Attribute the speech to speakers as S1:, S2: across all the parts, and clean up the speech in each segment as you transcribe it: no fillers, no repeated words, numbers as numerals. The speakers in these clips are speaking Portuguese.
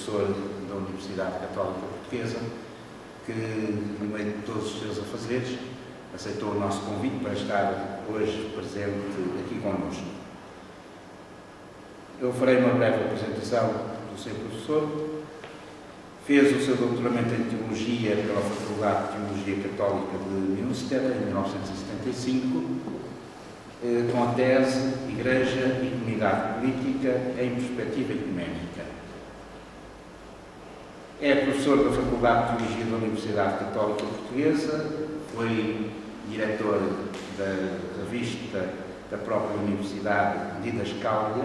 S1: professor da Universidade Católica Portuguesa, que, no meio de todos os seus afazeres, aceitou o nosso convite para estar hoje presente aqui connosco. Eu farei uma breve apresentação do seu professor. Fez o seu doutoramento em Teologia pela Faculdade de Teologia Católica de Münster, em 1975, com a tese Igreja e Comunidade Política em Perspectiva Ecuménica. É professor da Faculdade de Teologia da Universidade Católica Portuguesa, foi diretor da revista da própria Universidade Didascália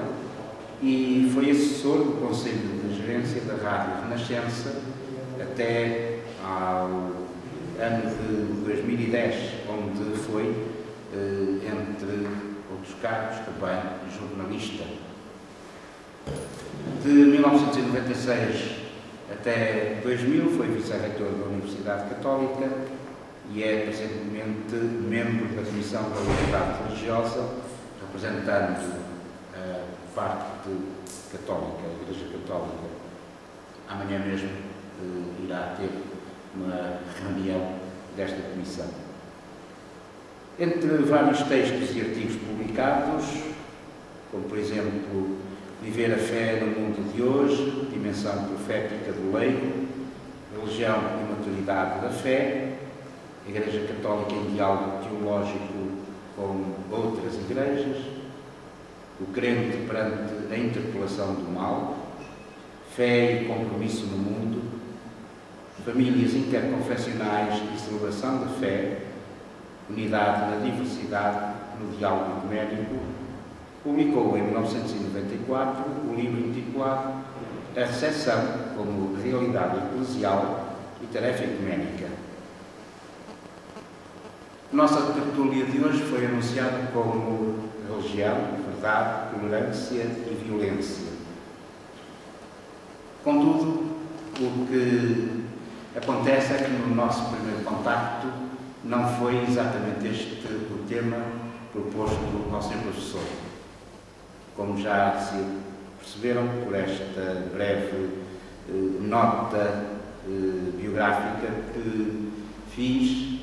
S1: e foi assessor do Conselho de Gerência da Rádio Renascença até ao ano de 2010, onde foi, entre outros cargos, também jornalista. De 1996 até 2000 foi vice-reitor da Universidade Católica e é presentemente membro da Comissão da Liberdade Religiosa, representando a parte católica, a Igreja Católica. Amanhã mesmo irá ter uma reunião desta comissão. Entre vários textos e artigos publicados, como por exemplo Viver a Fé no Mundo de Hoje, Dimensão Profética do Leigo, Religião e Maturidade da Fé, Igreja Católica em Diálogo Teológico com outras igrejas, O Crente perante a Interpelação do Mal, Fé e Compromisso no Mundo, Famílias Interconfessionais e Celebração da Fé, Unidade na Diversidade no Diálogo Ecuménico, publicou em 1994 o livro intitulado A Recepção como Realidade Eclesial e Tarefa Ecuménica. Nossa tertúlia de hoje foi anunciada como Religião, Verdade, Tolerância e Violência. Contudo, o que acontece é que no nosso primeiro contacto não foi exatamente este o tema proposto ao seu professor. Como já se perceberam por esta breve nota biográfica que fiz,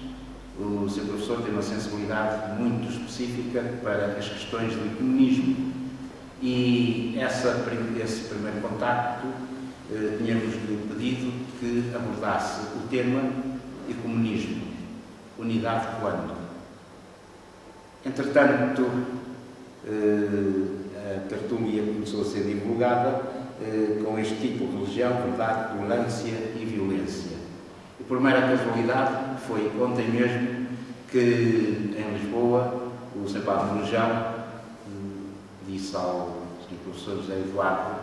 S1: o seu professor tem uma sensibilidade muito específica para as questões do ecumenismo e esse primeiro contacto tínhamos-lhe pedido que abordasse o tema ecumenismo, unidade quando. Entretanto, a tertúlia começou a ser divulgada com este título: Religião, Verdade, Tolerância e Violência. E por mera casualidade, foi ontem mesmo que, em Lisboa, o Sr. Padre Lujão disse ao Sr. Professor José Eduardo: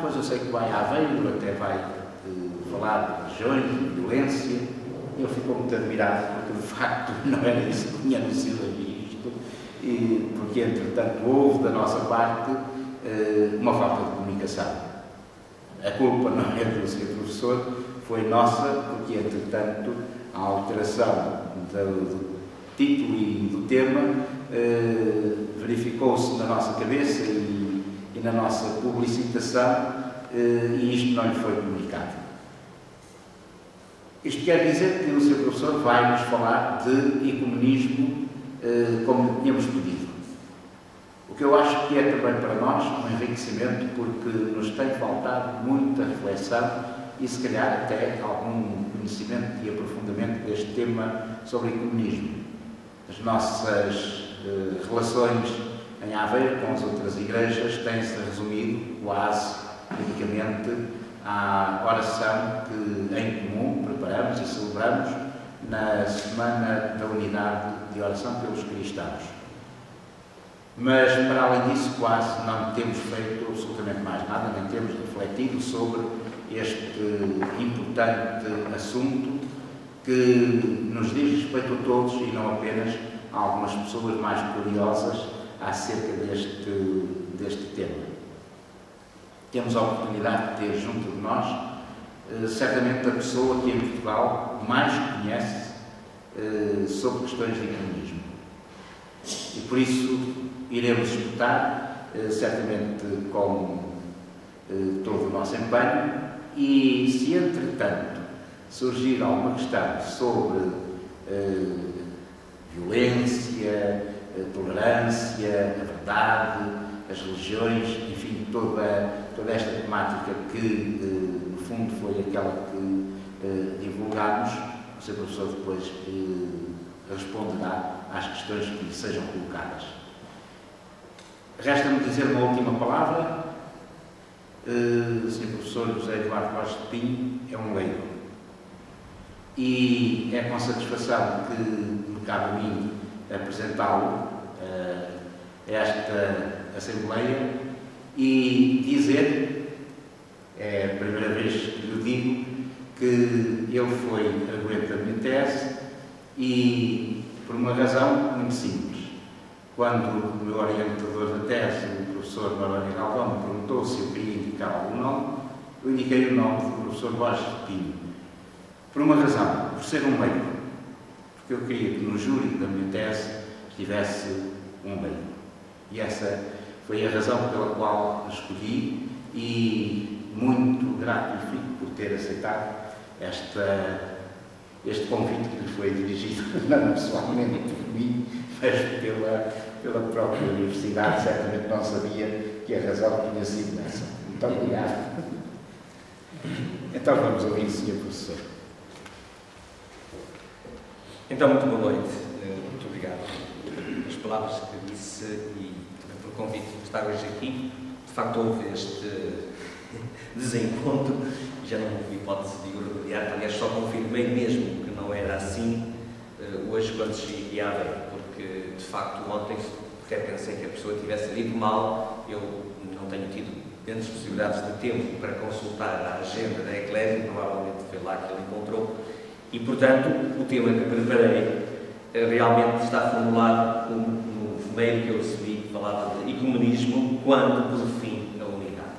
S1: pois eu sei que vai a Aveiro, até vai falar de religiões, de violência. E ele ficou muito admirado, porque de facto não era isso que tinha anunciado isto, e porque entretanto houve da nossa parte uma falta de comunicação. A culpa não é do Sr. Professor, foi nossa, porque entretanto a alteração do título e do tema verificou-se na nossa cabeça e na nossa publicitação e isto não lhe foi comunicado. Isto quer dizer que o Sr. Professor vai nos falar de ecumenismo como tínhamos pedido. O que eu acho que é também para nós um enriquecimento, porque nos tem faltado muita reflexão e se calhar até algum conhecimento e aprofundamento deste tema sobre ecumenismo. As nossas relações em Aveiro com as outras igrejas têm-se resumido quase unicamente à oração que em comum preparamos e celebramos na Semana da Unidade de Oração pelos Cristãos. Mas, para além disso, quase não temos feito absolutamente mais nada, nem temos refletido sobre este importante assunto que nos diz respeito a todos e não apenas a algumas pessoas mais curiosas acerca deste tema. Temos a oportunidade de ter junto de nós certamente a pessoa que em Portugal mais conhece sobre questões de ecumenismo. E por isso iremos escutar, certamente com todo o nosso empenho, e se entretanto surgir alguma questão sobre violência, tolerância, a verdade, as religiões, enfim, toda esta temática que, no fundo, foi aquela que divulgámos, o Sr. Professor depois responderá às questões que lhe sejam colocadas. Resta-me dizer uma última palavra. O Sr. Professor José Eduardo Borges de Pinho é um leigo. E é com satisfação que me cabe a mim apresentá-lo a esta Assembleia e dizer, é a primeira vez que lhe digo, que ele foi arguente da minha tese e por uma razão muito simples. Quando o meu orientador da tese, o professor Baroni Galvão, me perguntou se eu queria indicar algum nome, eu indiquei o nome do professor Borges de Pinho. Por uma razão, por ser um leigo. Porque eu queria que no júri da minha tese estivesse um leigo. E essa foi a razão pela qual escolhi e muito grato lhe fico por ter aceitado este convite que lhe foi dirigido, não pessoalmente por mim, mas pela própria Universidade. Certamente não sabia que a razão tinha sido essa. Muito obrigado. Então vamos ouvir o Sr. Professor.
S2: Então, muito boa noite. Muito obrigado pelas palavras que disse e também pelo convite de estar hoje aqui. De facto, houve este desencontro. Já não houve hipótese de o remediar. Aliás, só confirmei mesmo que não era assim hoje quando cheguei aqui à Aveiro, porque, de facto, ontem até pensei que a pessoa tivesse lido mal. Eu não tenho tido grandes possibilidades de tempo para consultar a agenda da Eclésia, provavelmente foi lá que ele encontrou. E, portanto, o tema que preparei realmente está formulado no mail que eu recebi, que falava de ecumenismo quando por fim a unidade.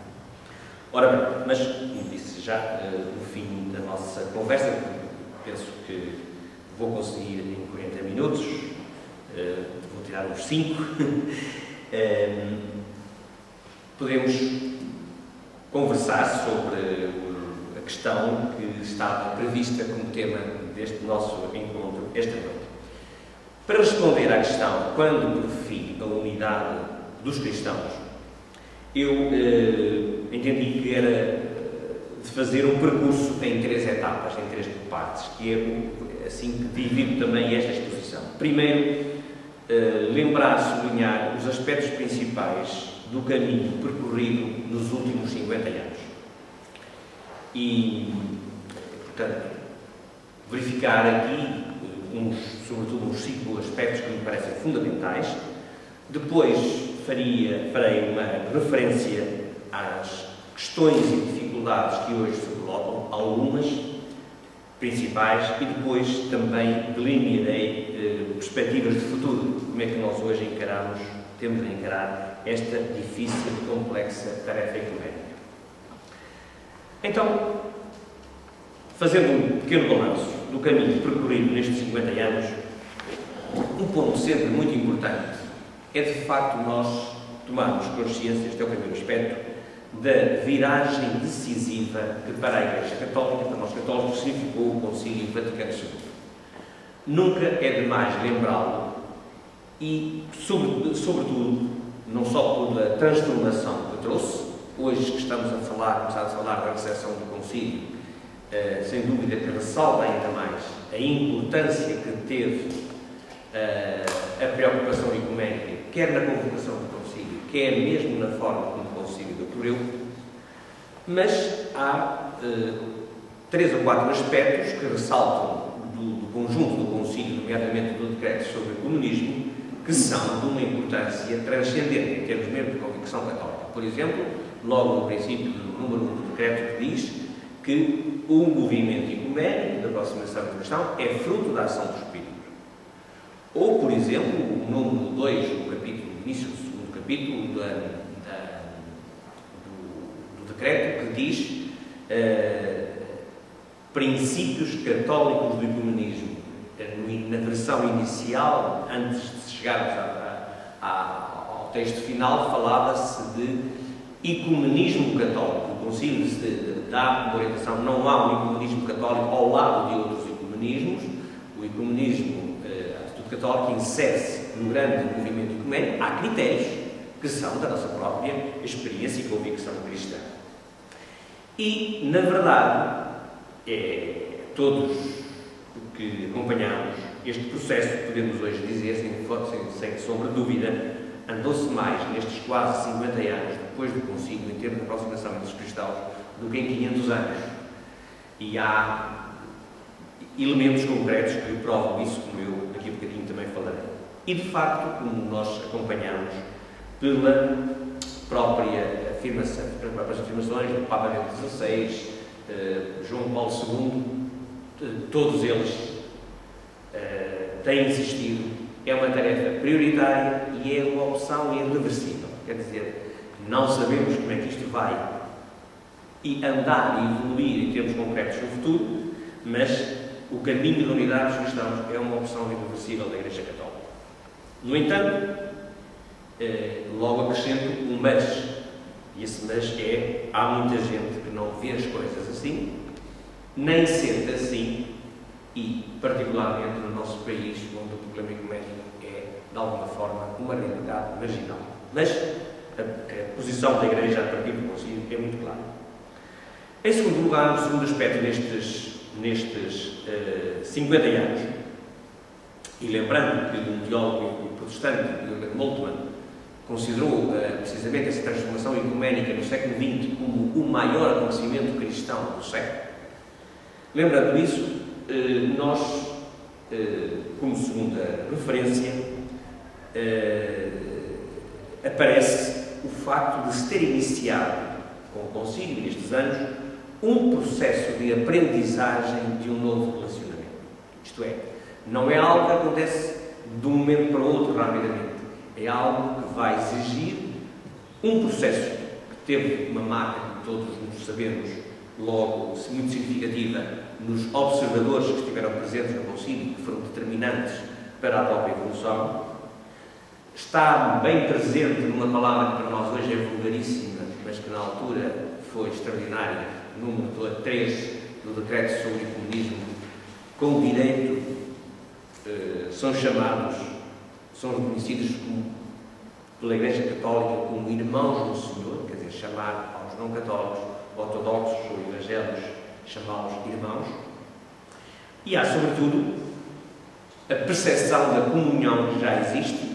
S2: Ora bem, mas, como disse já, no fim da nossa conversa, penso que vou conseguir em 40 minutos, vou tirar uns 5, podemos conversar sobre a questão que estava prevista como tema deste nosso encontro esta noite. Para responder à questão quando por fim a unidade dos cristãos, eu entendi que era de fazer um percurso em 3 etapas, em 3 partes, que é assim que divido também esta exposição. Primeiro, lembrar, sublinhar os aspectos principais do caminho percorrido nos últimos 50 anos. E, portanto, verificar aqui, sobretudo, uns 5 aspectos que me parecem fundamentais. Depois farei uma referência às questões e dificuldades que hoje se colocam, algumas principais, e depois também delinearei perspectivas de futuro, como é que nós hoje temos a encarar esta difícil e complexa tarefa ecuménica. Então, fazendo um pequeno balanço do caminho percorrido nestes 50 anos, um ponto sempre muito importante é, de facto, nós tomarmos consciência, este é o primeiro aspecto, da viragem decisiva que para a Igreja Católica, para nós católicos, significou o Concílio Vaticano II. Nunca é demais lembrá-lo e, sobretudo, não só pela transformação que trouxe. Hoje que estamos começar a falar da recepção do Concílio, sem dúvida que ressalta ainda mais a importância que teve a preocupação ecuménica, quer na convocação do Concílio, quer mesmo na forma como o Concílio decorreu, mas há 3 ou 4 aspectos que ressaltam do conjunto do Concílio, nomeadamente do decreto sobre o ecumenismo, que são de uma importância transcendente em termos mesmo de convicção católica. Por exemplo, logo no princípio do número 1 do decreto, que diz que o movimento ecuménico da aproximação da questão é fruto da ação do Espírito. Ou, por exemplo, o número 2 do capítulo, início do segundo capítulo do decreto, que diz princípios católicos do ecumenismo. Na versão inicial, antes de chegarmos ao texto final, falava-se de ecumenismo católico. O Concílio dá uma orientação, não há um ecumenismo católico ao lado de outros ecumenismos. O ecumenismo, a atitude católica, insere-se no grande movimento ecuménico. Há critérios que são da nossa própria experiência e convicção cristã. E, na verdade, todos que acompanhamos este processo, podemos hoje dizer, sem sombra de dúvida, andou-se mais nestes quase 50 anos depois do Concílio, em termos de aproximação entre os cristãos, do que em 500 anos. E há elementos concretos que provam isso, como eu daqui a bocadinho também falarei. E, de facto, como nós acompanhamos pela própria afirmação, pelas próprias afirmações do Papa Bento XVI, João Paulo II, todos eles têm insistido, é uma tarefa prioritária e é uma opção irreversível. Quer dizer, não sabemos como é que isto vai andar e evoluir em termos concretos no futuro, mas o caminho da unidade dos cristãos é uma opção irreversível da Igreja Católica. No entanto, logo acrescento um mas, e esse mas há muita gente que não vê as coisas assim, nem sente assim, e particularmente no nosso país, onde o problema ecuménico é, de alguma forma, uma realidade marginal. Mas a posição da Igreja a partir do Concílio é muito clara. Em segundo lugar, o segundo aspecto nestes 50 anos, e lembrando que um teólogo protestante, Jürgen Moltmann, considerou precisamente essa transformação ecuménica no século XX como o maior acontecimento cristão do século, lembrando isso, nós, como segunda referência, aparece o facto de se ter iniciado com o Concílio nestes anos um processo de aprendizagem de um novo relacionamento. Isto é, não é algo que acontece de um momento para o outro rapidamente. É algo que vai exigir um processo que teve uma marca, que todos nos sabemos, logo muito significativa, nos observadores que estiveram presentes no Concílio, que foram determinantes para a própria evolução. Está bem presente numa palavra que para nós hoje é vulgaríssima, mas que na altura foi extraordinária, número 3 do Decreto sobre o Ecumenismo, com direito, são reconhecidos pela Igreja Católica como irmãos do Senhor, quer dizer, chamar aos não católicos, ortodoxos ou evangélicos, chamá-los irmãos. E há, sobretudo, a percepção da comunhão que já existe,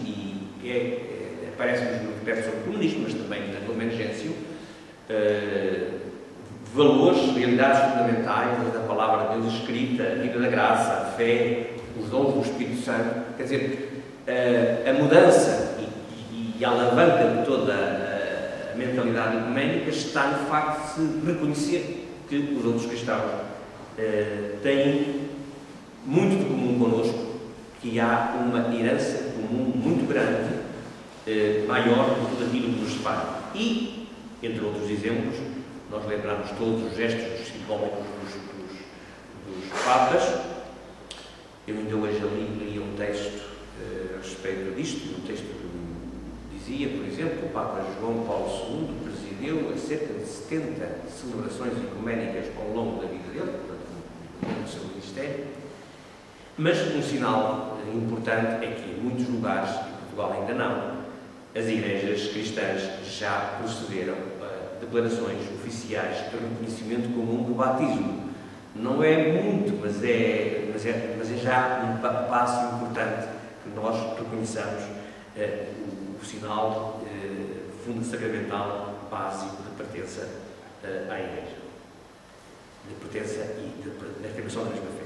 S2: e aparece-nos no Decreto sobre o Ecumenismo, mas também na Lumen Gentium, valores, realidades fundamentais da palavra de Deus escrita, a vida da graça, a fé, os dons do Espírito Santo. Quer dizer, a mudança e a alavanca de toda a mentalidade ecuménica está no facto de se reconhecer que os outros cristãos têm muito de comum connosco, que há uma herança comum muito grande, maior do que tudo aquilo que nos separa. E, entre outros exemplos, nós lembramos todos os gestos simbólicos dos papas. Eu ainda hoje li um texto a respeito disto, um texto que dizia, por exemplo, que o Papa João Paulo II presidiu a cerca de 70 celebrações ecuménicas ao longo da vida dele, portanto, no seu ministério. Mas um sinal importante é que em muitos lugares, e Portugal ainda não, as igrejas cristãs já procederam a declarações oficiais de reconhecimento comum do batismo. Não é muito, mas é já um passo importante que nós reconheçamos o sinal fundo sacramental básico de pertença à Igreja, de pertença e de afirmação da mesma fé.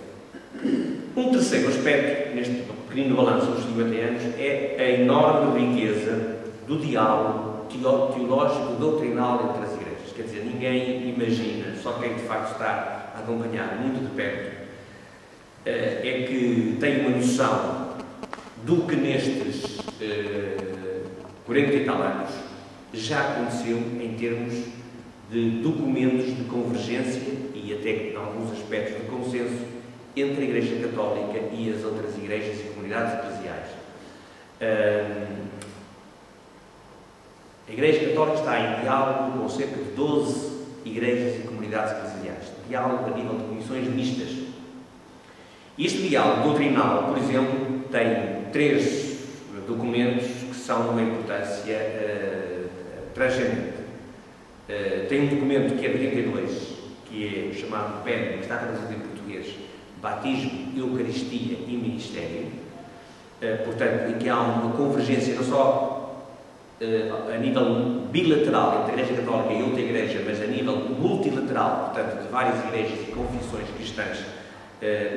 S2: Um terceiro aspecto, neste pequenino balanço dos 50 anos, é a enorme riqueza do diálogo teológico doutrinal entre as igrejas. Quer dizer, ninguém imagina, só quem de facto está a acompanhar muito de perto, é que tem uma noção do que nestes 40 e tal anos já aconteceu em termos de documentos de convergência e até em alguns aspectos de consenso entre a Igreja Católica e as outras igrejas e comunidades eclesiais. A Igreja Católica está em diálogo com cerca de 12 igrejas e comunidades eclesiais. Diálogo a nível de comissões mistas. Este diálogo doutrinal, por exemplo, tem 3 documentos que são de uma importância transcendente. Tem um documento que é de 32, que é chamado PEN, que está traduzido em português, Batismo, Eucaristia e Ministério. Portanto, em que há uma convergência não só a nível bilateral entre a Igreja Católica e outra igreja, mas a nível multilateral, portanto, de várias igrejas e confissões cristãs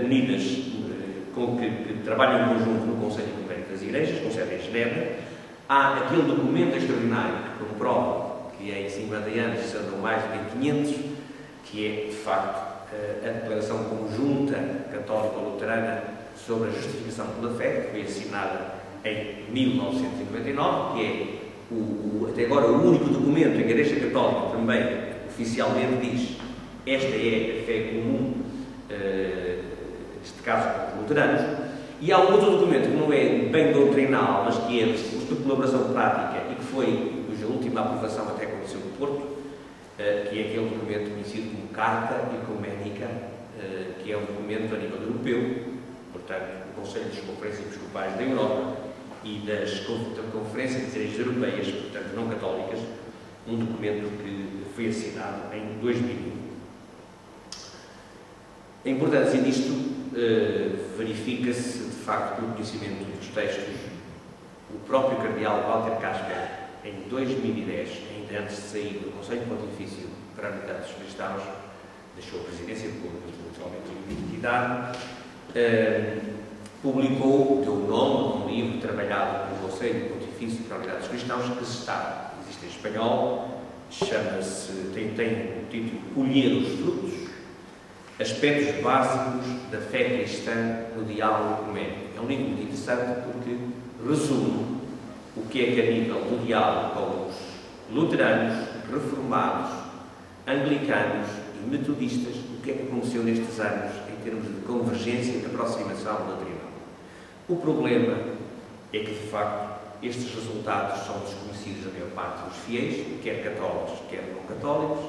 S2: unidas, que trabalham em conjunto no Conselho Ecumênico das Igrejas, com sede em Genebra. Há aquele documento extraordinário que comprova que em 50 anos se andam mais de 1500, que é, de facto, a Declaração Conjunta Católico-Luterana sobre a Justificação pela Fé, que foi assinada em 1999, que é até agora o único documento em que a Igreja Católica também oficialmente diz: esta é a fé comum, neste caso para os luteranos. E há um outro documento que não é bem doutrinal, mas que é de colaboração prática e que cuja última aprovação até aconteceu no Porto, que é aquele documento conhecido como Carta Ecuménica, que é um documento a nível europeu, portanto, do Conselho das Conferências Episcopais da Europa e da Conferência das Igrejas Europeias, portanto, não católicas, um documento que foi assinado em 2001. A importância disto verifica-se, de facto, pelo conhecimento dos textos. O próprio Cardeal Walter Kasper, em 2010, ainda antes de sair do Conselho Pontifício para a Unidade dos Cristãos, deixou a presidência por naturalmente identidade, publicou, deu o nome a um livro trabalhado pelo Conselho Pontifício para a Unidade dos Cristãos, que existe em espanhol, tem o título Colher os Frutos, Aspectos Básicos da Fé Cristã no Diálogo Ecuménico. É um livro muito interessante porque resume o que é que, a nível do diálogo com os luteranos, reformados, anglicanos e metodistas, o que é que aconteceu nestes anos em termos de convergência e de aproximação doutrinal. O problema é que, de facto, estes resultados são desconhecidos da maior parte dos fiéis, quer católicos, quer não católicos,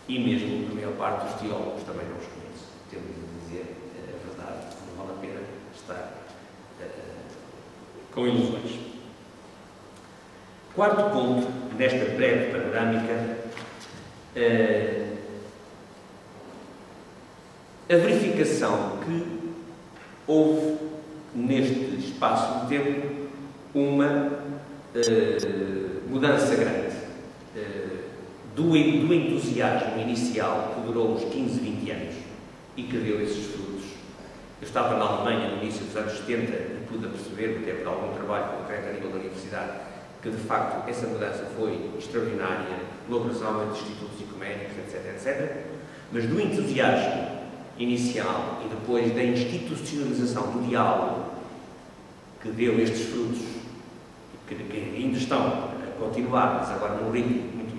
S2: e mesmo a maior parte dos teólogos também não os conhece. Temos de dizer a verdade, não vale a pena estar com ilusões. Quarto ponto, nesta breve panorâmica, a verificação que houve, neste espaço de tempo, uma mudança grande do entusiasmo inicial que durou uns 15, 20 anos e que deu esses frutos. Eu estava na Alemanha no início dos anos 70 e pude perceber, até por algum trabalho concreto a nível da universidade, que de facto essa mudança foi extraordinária, colaboração entre institutos ecuménicos, etc, etc. Mas do entusiasmo inicial e depois da institucionalização do diálogo que deu estes frutos, que ainda estão a continuar, mas agora num ritmo muito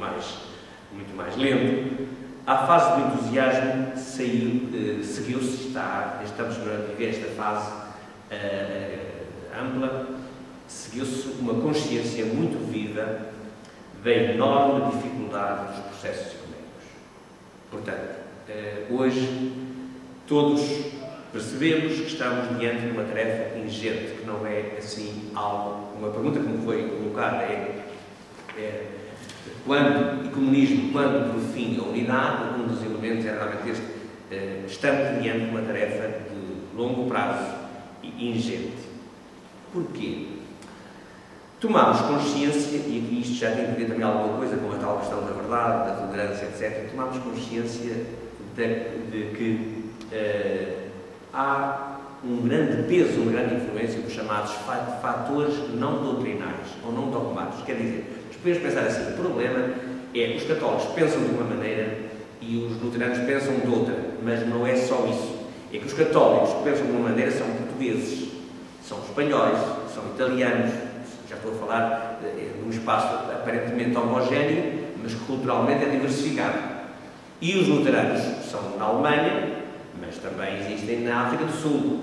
S2: mais lento, a fase do entusiasmo seguiu-se, estamos a viver esta fase ampla, seguiu-se uma consciência muito viva da enorme dificuldade dos processos ecuménicos. Portanto, hoje todos percebemos que estamos diante de uma tarefa ingente, que não é assim algo. Uma pergunta que me foi colocada é quando, e comunismo, quando por fim a unidade, um dos elementos é realmente este, estamos diante de uma tarefa de longo prazo e ingente. Porquê? Tomamos consciência, e aqui isto já tem a ver também alguma coisa com a tal questão da verdade, da tolerância, etc., tomamos consciência de que há um grande peso, uma grande influência dos chamados fatores não doutrinais ou não dogmáticos. Quer dizer, podemos pensar assim, o problema é que os católicos pensam de uma maneira e os luteranos pensam de outra, mas não é só isso. É que os católicos que pensam de uma maneira são portugueses, são espanhóis, são italianos, já estou a falar de um espaço aparentemente homogéneo, mas que culturalmente é diversificado. E os luteranos são na Alemanha, mas também existem na África do Sul.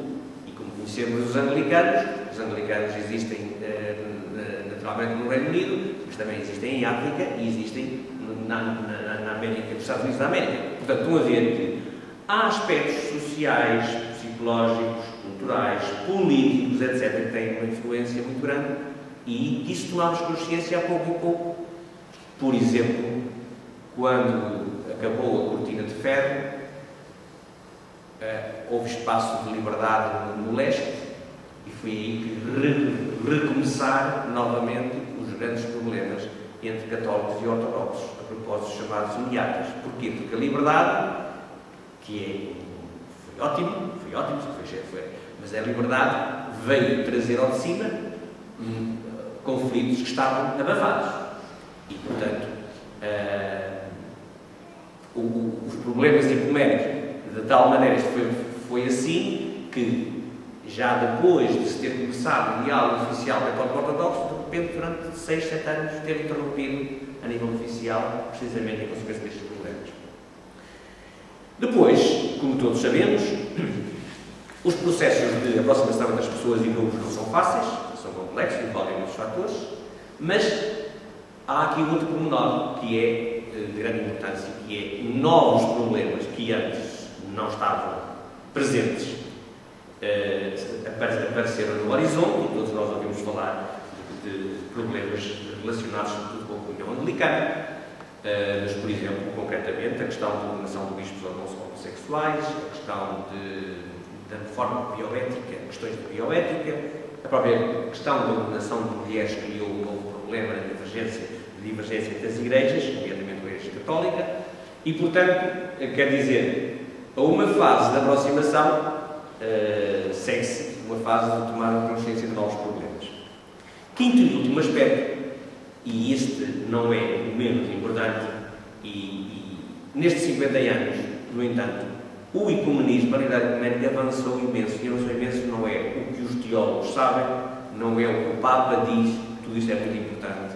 S2: E como conhecemos os anglicanos existem na naturalmente no Reino Unido, mas também existem em África e existem na América, nos Estados Unidos da América. Portanto, estão a ver que há aspectos sociais, psicológicos, culturais, políticos, etc., que têm uma influência muito grande e disso tomámos consciência há pouco e pouco. Por exemplo, quando acabou a cortina de ferro, houve espaço de liberdade no leste e foi aí que recomeçar novamente os grandes problemas entre católicos e ortodoxos, a propósito dos chamados uniatas. Porquê? Porque a liberdade, que foi ótimo, mas a liberdade veio trazer ao de cima conflitos que estavam abafados. E, portanto, os problemas ecuménicos, de tal maneira, isto foi assim que, já depois de se ter começado o diálogo oficial católico-ortodoxo, de repente, durante 6, 7 anos, ter interrompido a nível oficial, precisamente em consequência destes problemas. Depois, como todos sabemos, os processos de aproximação entre as pessoas e grupos não são fáceis, são complexos, envolvem muitos fatores, mas há aqui outro pormenor que é de grande importância, que é novos problemas que antes não estavam presentes apareceram no horizonte, e todos nós ouvimos falar de problemas relacionados sobretudo com a comunhão anglicana, mas, por exemplo, concretamente, a questão da ordenação de bispos homossexuais, a questão da forma bioética, questões de bioética, a própria questão da ordenação de mulheres criou um novo problema de divergência entre as igrejas, nomeadamente a Igreja Católica, e, portanto, quer dizer, a uma fase de aproximação segue-se uma fase de tomar consciência de novos problemas. Quinto e último aspecto, e este não é o menos importante, e nestes 50 anos, no entanto, o ecumenismo, a realidade ecuménica, avançou imenso, e avançou imenso não é o que os teólogos sabem, não é o que o Papa diz, tudo isto é muito importante.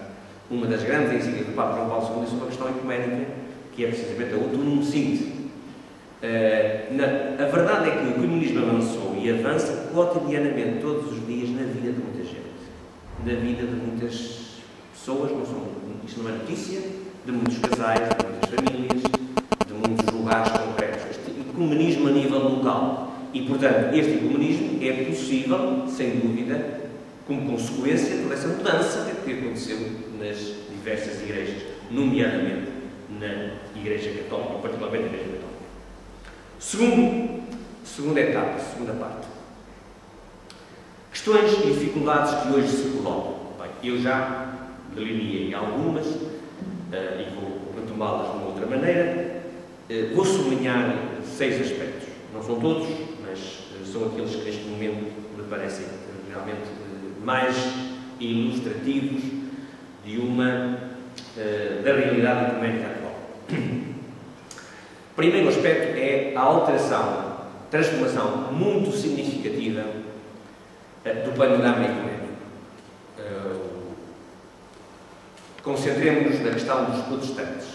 S2: Uma das grandes encíclicas do Papa João Paulo II é sobre a questão ecuménica, que é precisamente a Utunum Sint. A verdade é que o ecumenismo avançou e avança cotidianamente, todos os dias, na vida de muita gente. Na vida de muitas pessoas, isto não é notícia, de muitos casais, de muitas famílias, de muitos lugares concretos. Este ecumenismo a nível local. E, portanto, este ecumenismo é possível, sem dúvida, como consequência de toda essa mudança que aconteceu nas diversas igrejas, nomeadamente na Igreja Católica, particularmente na Igreja Católica. Segunda etapa, segunda parte. Questões e dificuldades que hoje se colocam. Bem, eu já delineei algumas e vou retomá-las de uma outra maneira. Vou sublinhar 6 aspectos. Não são todos, mas são aqueles que neste momento me parecem realmente mais ilustrativos da realidade ecuménica atual. O primeiro aspecto é a alteração, transformação muito significativa do panorama ecuménico. Concentremos-nos na questão dos protestantes.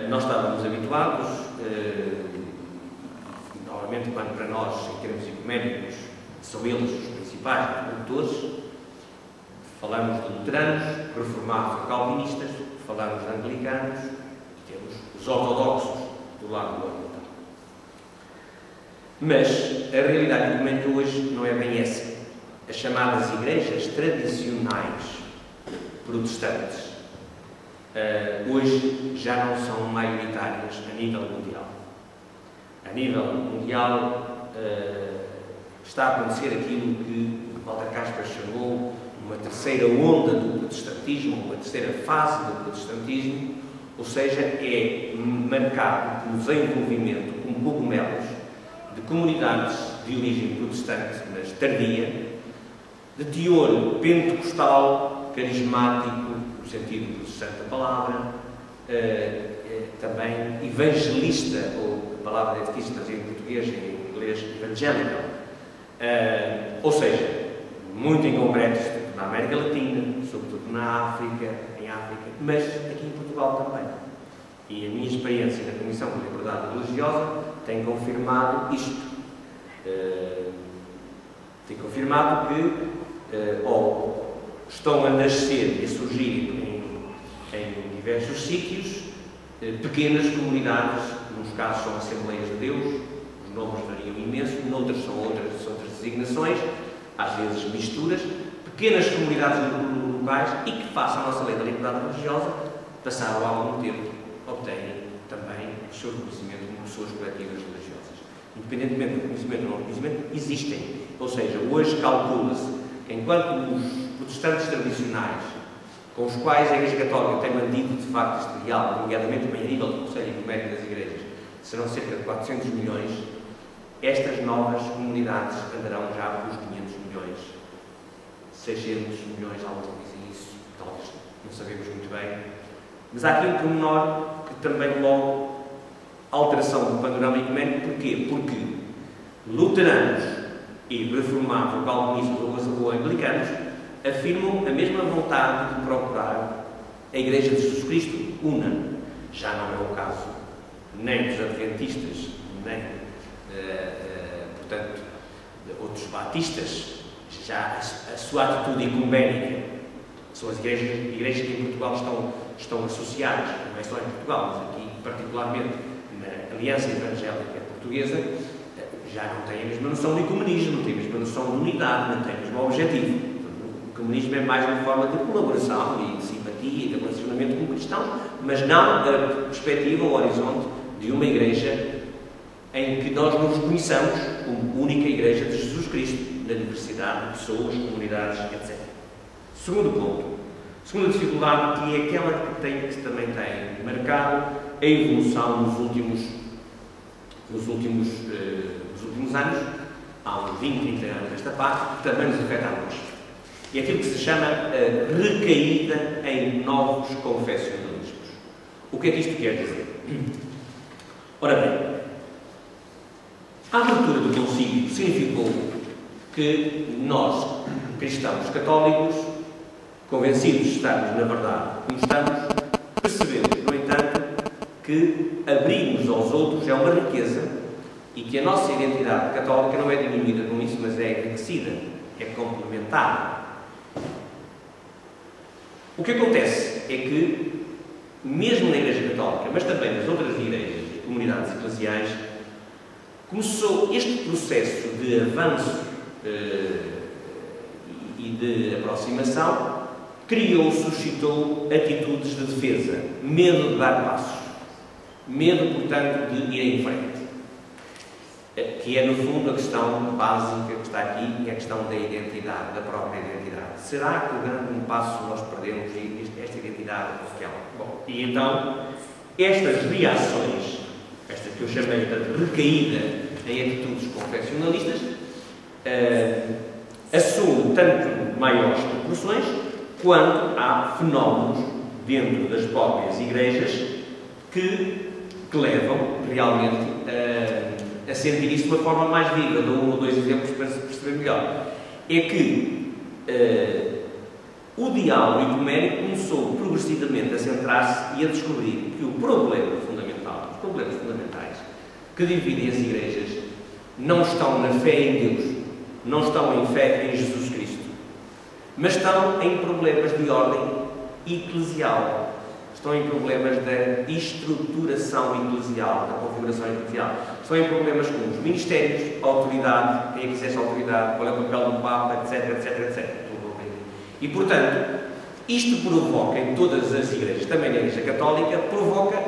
S2: Nós estávamos habituados, normalmente, quando para nós, em termos ecuménicos, são eles os principais produtores, falamos de luteranos, reformados e calvinistas, falamos de anglicanos, e temos os ortodoxos do lado oriental. Mas a realidade ecuménica hoje não é bem essa. As chamadas igrejas tradicionais protestantes hoje já não são maioritárias a nível mundial. A nível mundial está a acontecer aquilo que Walter Kasper chamou uma terceira onda do protestantismo, uma terceira fase do protestantismo, ou seja, é marcado pelo desenvolvimento como cogumelos de comunidades de origem protestante, mas tardia, de teor pentecostal, carismático, no sentido protestante da palavra, também evangelista, ou a palavra é difícil de dizer em português, em inglês, evangelical. Ou seja, muito em concreto na América Latina, sobretudo em África, mas aqui em Portugal também. E a minha experiência na Comissão de Liberdade Religiosa tem confirmado isto. Tem confirmado que, ou estão a nascer e a surgir em diversos sítios pequenas comunidades, nos casos são Assembleias de Deus, os nomes variam imenso, noutras são outras designações, às vezes misturas, pequenas comunidades locais e que, face à nossa lei da liberdade religiosa, passado algum tempo, obtêm também o seu reconhecimento como pessoas coletivas religiosas. Independentemente do reconhecimento ou não reconhecimento, existem. Ou seja, hoje calcula-se que, enquanto os protestantes tradicionais, com os quais a Igreja Católica tem mantido, de facto, este diálogo, nomeadamente também a nível do Conselho Ecuménico das Igrejas, serão cerca de 400 milhões, estas novas comunidades andarão já pelos 500 milhões, 600 milhões, alguns dizem isso, talvez, não sabemos muito bem. Mas há aqui um pormenor que também logo alteração do panorama ecuménico. Porquê? Porque luteranos e reformados, o calvinismo ou anglicanos afirmam a mesma vontade de procurar a Igreja de Jesus Cristo una. Já não é o caso nem dos adventistas, nem, portanto, de outros batistas. Já a sua atitude ecuménica são as igrejas que em Portugal estão associadas, não é só em Portugal, mas aqui particularmente na Aliança Evangélica Portuguesa, já não têm a mesma noção de ecumenismo, não têm a mesma noção de unidade, não têm o mesmo objetivo. O ecumenismo é mais uma forma de colaboração e de simpatia e de relacionamento com o cristão, mas não a perspectiva ou o horizonte de uma igreja em que nós nos reconheçamos como única igreja de Jesus Cristo, na diversidade de pessoas, comunidades, etc. Segundo ponto, segunda dificuldade, que é aquela que também tem marcado a evolução nos últimos anos, há uns 20, 30 anos desta parte, que também nos afeta a nós. E é aquilo que se chama a recaída em novos confessionalismos. O que é que isto quer dizer? Ora bem, a abertura do concílio significou que nós, cristãos católicos, convencidos de estarmos na verdade como estamos, percebemos, no entanto, que abrirmos aos outros é uma riqueza e que a nossa identidade católica não é diminuída com isso, mas é enriquecida, é complementada. O que acontece é que, mesmo na Igreja Católica, mas também nas outras igrejas e comunidades eclesiais, começou este processo de avanço e de aproximação, suscitou atitudes de defesa, medo de dar passos, medo, portanto, de ir em frente, que é, no fundo, a questão básica que está aqui, é a questão da identidade, da própria identidade. Será que, dando um passo, nós perdemos esta identidade oficial? Bom, e então, estas reações, esta que eu chamei de recaída em atitudes confessionalistas, assume tanto maiores proporções quando há fenómenos dentro das próprias igrejas que levam realmente a sentir isso de uma forma mais viva. Dou um ou dois exemplos para se perceber melhor. É que o diálogo ecuménico começou progressivamente a centrar-se e a descobrir que o problema fundamental, os problemas fundamentais que dividem as igrejas não estão na fé em Deus, não estão em fé em Jesus Cristo, mas estão em problemas de ordem eclesial, estão em problemas da estruturação eclesial, da configuração eclesial, estão em problemas como os ministérios, a autoridade, quem é que exerce a autoridade, qual é o papel do Papa, etc, etc, etc. E, portanto, isto provoca em todas as igrejas, também na Igreja Católica, provoca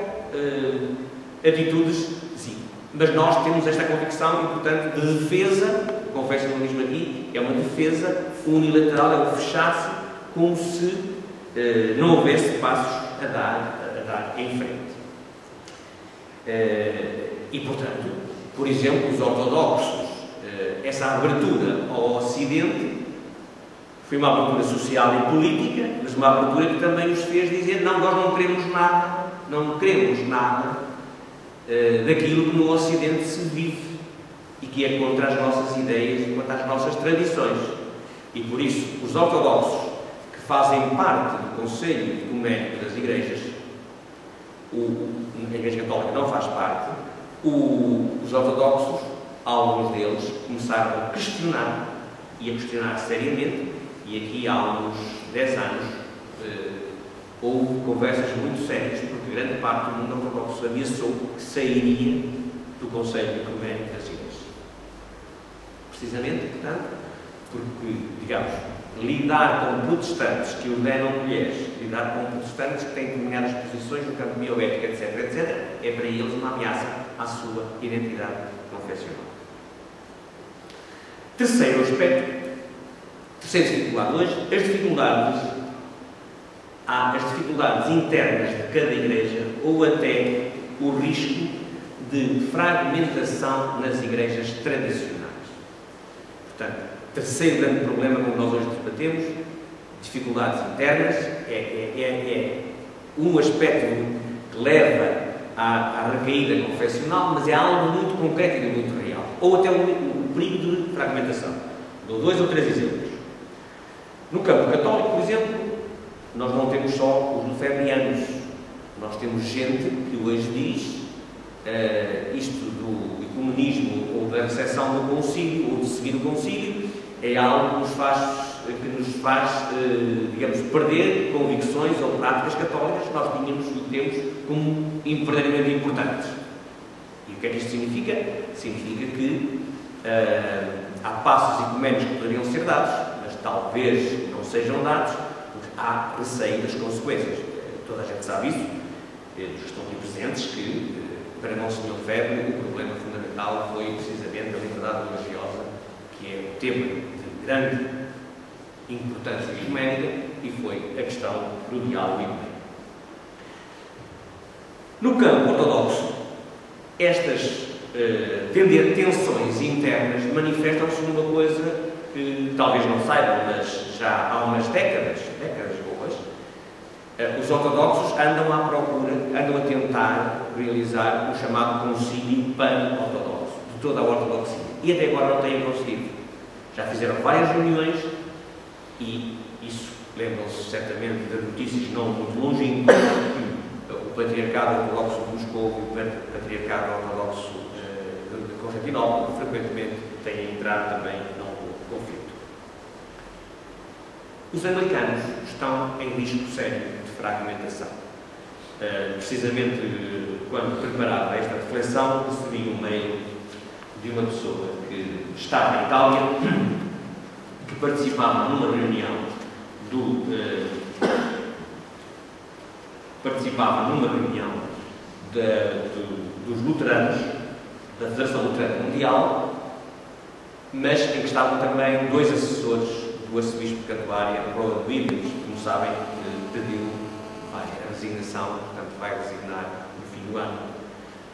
S2: atitudes, sim. Mas nós temos esta convicção e, portanto, de defesa. O confessionalismo aqui é uma defesa unilateral, é um fechar-se como se não houvesse passos a dar em frente. E, portanto, por exemplo, os ortodoxos, essa abertura ao Ocidente foi uma abertura social e política, mas uma abertura que também os fez dizer: não, nós não queremos nada daquilo que no Ocidente se vive e que é contra as nossas ideias e contra as nossas tradições. E por isso, os ortodoxos, que fazem parte do Conselho Ecuménico das Igrejas, a Igreja Católica não faz parte, os ortodoxos, alguns deles, começaram a questionar, e a questionar seriamente, e aqui há uns 10 anos, houve conversas muito sérias, porque grande parte do mundo ortodoxo ameaçou que sairia do Conselho Ecuménico das Ilhas. Precisamente, portanto, porque, digamos, lidar com protestantes que ordenam mulheres, lidar com protestantes que têm determinadas posições no campo bioético, etc., etc., é para eles uma ameaça à sua identidade confessional. Terceiro aspecto, terceiro dificuldade hoje, as dificuldades internas de cada igreja ou até o risco de fragmentação nas igrejas tradicionais. Portanto, terceiro grande problema com que nós hoje debatemos, dificuldades internas, é um aspecto que leva à recaída confessional, mas é algo muito concreto e muito real. Ou até o perigo de fragmentação. Dou 2 ou 3 exemplos. No campo católico, por exemplo, nós não temos só os lefebvrianos. Nós temos gente que hoje diz isto do ecumenismo ou da recepção do concílio ou de seguir o concílio é algo que nos faz, digamos, perder convicções ou práticas católicas que nós tínhamos e temos como verdadeiramente importantes. E o que é que isto significa? Significa que há passos ecuménicos que poderiam ser dados, mas talvez não sejam dados, porque há receio das consequências. Toda a gente sabe isso, eles estão aqui presentes, que para Monsenhor Lefebvre o problema fundamental foi precisamente a liberdade religiosa, que é um tema de grande importância ecuménica, e foi a questão do diálogo ecumênico. No campo ortodoxo, estas tensões internas manifestam-se numa coisa que talvez não saibam, mas já há umas décadas boas, os ortodoxos andam à procura, andam a tentar realizar o chamado concílio pan-ortodoxo, de toda a ortodoxia, e até agora não têm conseguido. Já fizeram várias reuniões e isso, lembram-se certamente de notícias não muito longínquas, o Patriarcado Ortodoxo de Moscou e o Patriarcado Ortodoxo de Constantinopla frequentemente têm entrado também num conflito. Os anglicanos estão em risco sério de fragmentação. Precisamente quando preparava esta reflexão, recebi um mail de uma pessoa que estava em Itália, que participava numa reunião dos luteranos, da Federação Luterana Mundial, mas em que estavam também 2 assessores do arcebispo de Cantuária, Roland Williams, como sabem, pediu a resignação, portanto vai resignar no fim do ano.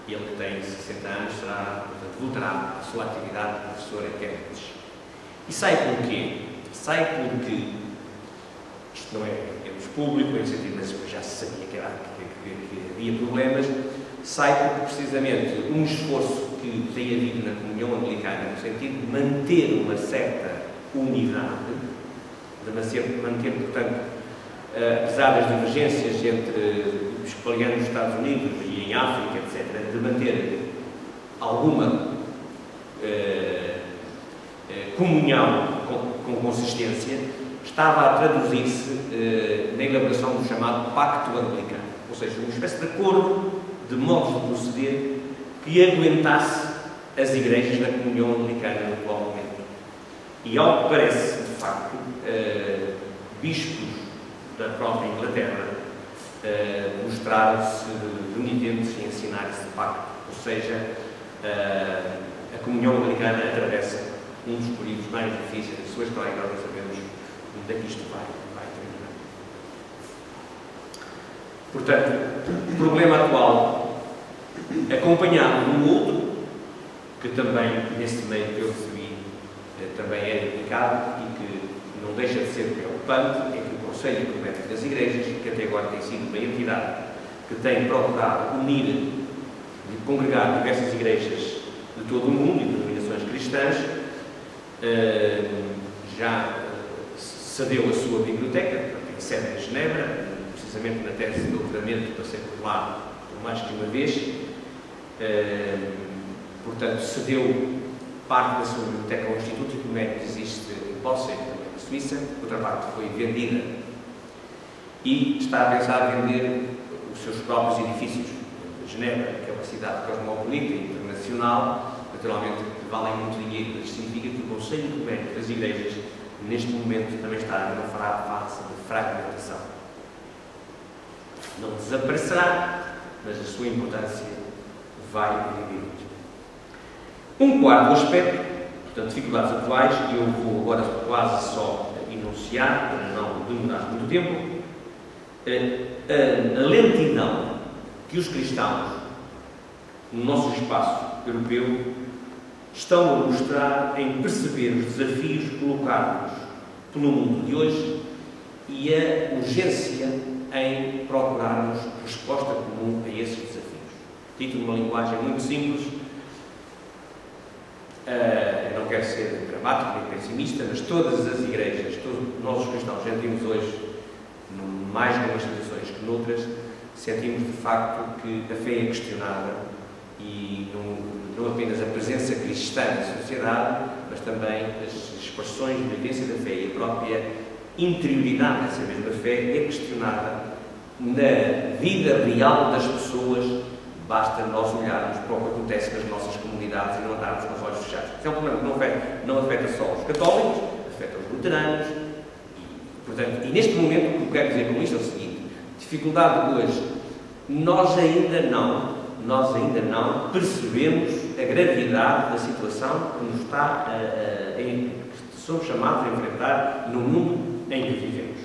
S2: Ele que tem 60 anos voltará à sua atividade de professor em Cambridge. E sai porquê? Sai porque, isto não é público, em sentido, mas já se sabia que havia problemas, sai porque precisamente um esforço que tem havido na comunhão anglicana no sentido de manter uma certa unidade, de manter, portanto, apesar das divergências entre os episcopalianos nos Estados Unidos e em África, etc., de manter alguma comunhão com consistência, estava a traduzir-se na elaboração do chamado Pacto Anglicano, ou seja, uma espécie de acordo de modos de proceder que aguentasse as igrejas da comunhão anglicana no atual momento. E ao que parece, de facto, bispos da própria Inglaterra mostraram-se renitentes em assinar esse pacto, ou seja, a comunhão anglicana atravessa um dos períodos mais difíceis da sua história, e nós não sabemos onde é que isto vai terminar. Portanto, o problema atual, acompanhado de um outro, que também, nesse meio que eu recebi, também é delicado e que não deixa de ser preocupante, é que o Conselho Ecuménico das Igrejas, que até agora tem sido uma entidade que tem procurado unir e congregar diversas igrejas de todo o mundo e denominações cristãs, já cedeu a sua biblioteca, tem sede em Genebra, precisamente na tese de doutoramento, passei por lá por mais que uma vez, portanto, cedeu parte da sua biblioteca ao Instituto Ecuménico que existe em Posse, na Suíça, outra parte foi vendida e está a pensar em vender os seus próprios edifícios. Genebra, que é uma cidade cosmopolita e internacional, naturalmente valem muito dinheiro, mas significa que o Conselho Ecumênico das Igrejas, neste momento, também está numa fase de fragmentação. Não desaparecerá, mas a sua importância vai diminuir. Um quarto aspecto, portanto, dificuldades atuais, e eu vou agora quase só enunciar, para não demorar muito tempo, a lentidão que os cristãos, no nosso espaço europeu, estão a mostrar em perceber os desafios colocados pelo mundo de hoje e a urgência em procurarmos resposta comum a esses desafios. Dito numa linguagem muito simples, eu não quero ser dramático nem pessimista, mas todas as igrejas, todos nós os cristãos sentimos hoje, mais numas situações que noutras, sentimos de facto que a fé é questionada e não apenas a presença cristã na sociedade, mas também as expressões de vivência da fé e a própria interioridade dessa mesma fé é questionada na vida real das pessoas. Basta nós olharmos para o que acontece nas nossas comunidades e não andarmos com os olhos fechados. Isso é um problema que não afeta só os católicos, afeta os luteranos. Portanto, e neste momento, o que eu quero dizer com isto é o seguinte: dificuldade de hoje, nós ainda não percebemos a gravidade da situação que somos chamados a enfrentar no mundo em que vivemos.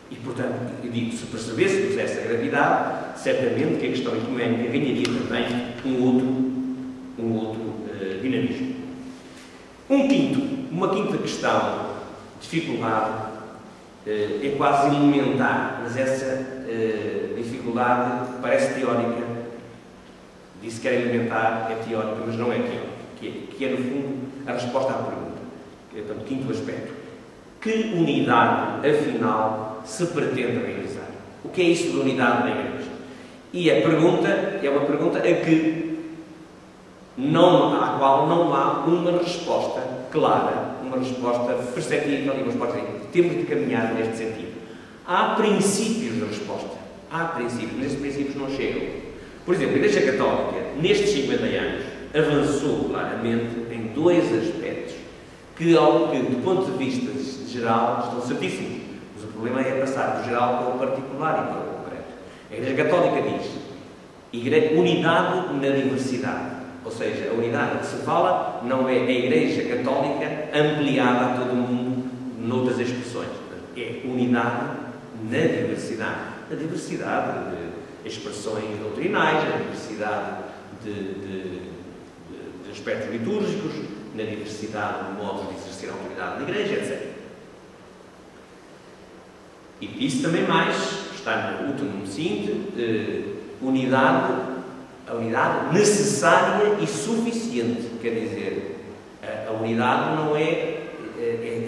S2: E, portanto, eu digo, se percebêssemos essa gravidade, certamente que a questão ecuménica ganharia também um outro dinamismo. Uma quinta questão, dificuldade, é quase elementar, mas essa dificuldade parece teórica. Disse que era elementar, é teórica, mas não é teórica, que é no fundo a resposta à pergunta. Portanto, quinto aspecto. Que unidade, afinal, se pretende realizar? O que é isso de unidade na Igreja? E a pergunta é uma pergunta à qual não há uma resposta clara, uma resposta perceptível e uma resposta que temos de caminhar neste sentido. Há princípios de resposta. Há princípios, mas esses princípios não chegam. Por exemplo, a Igreja Católica, nestes 50 anos, avançou claramente em dois aspectos que, do ponto de vista geral, estão certíssimos. Mas o problema é passar do geral para o particular e para o concreto. A Igreja Católica diz unidade na diversidade. Ou seja, a unidade que se fala não é a Igreja Católica ampliada a todo o mundo noutras expressões. É unidade na diversidade. A diversidade de expressões doutrinais, a diversidade de aspectos litúrgicos, na diversidade de modos de exercer a autoridade da Igreja, etc. E disse também mais, está no último seguinte, a unidade necessária e suficiente. Quer dizer, a unidade não é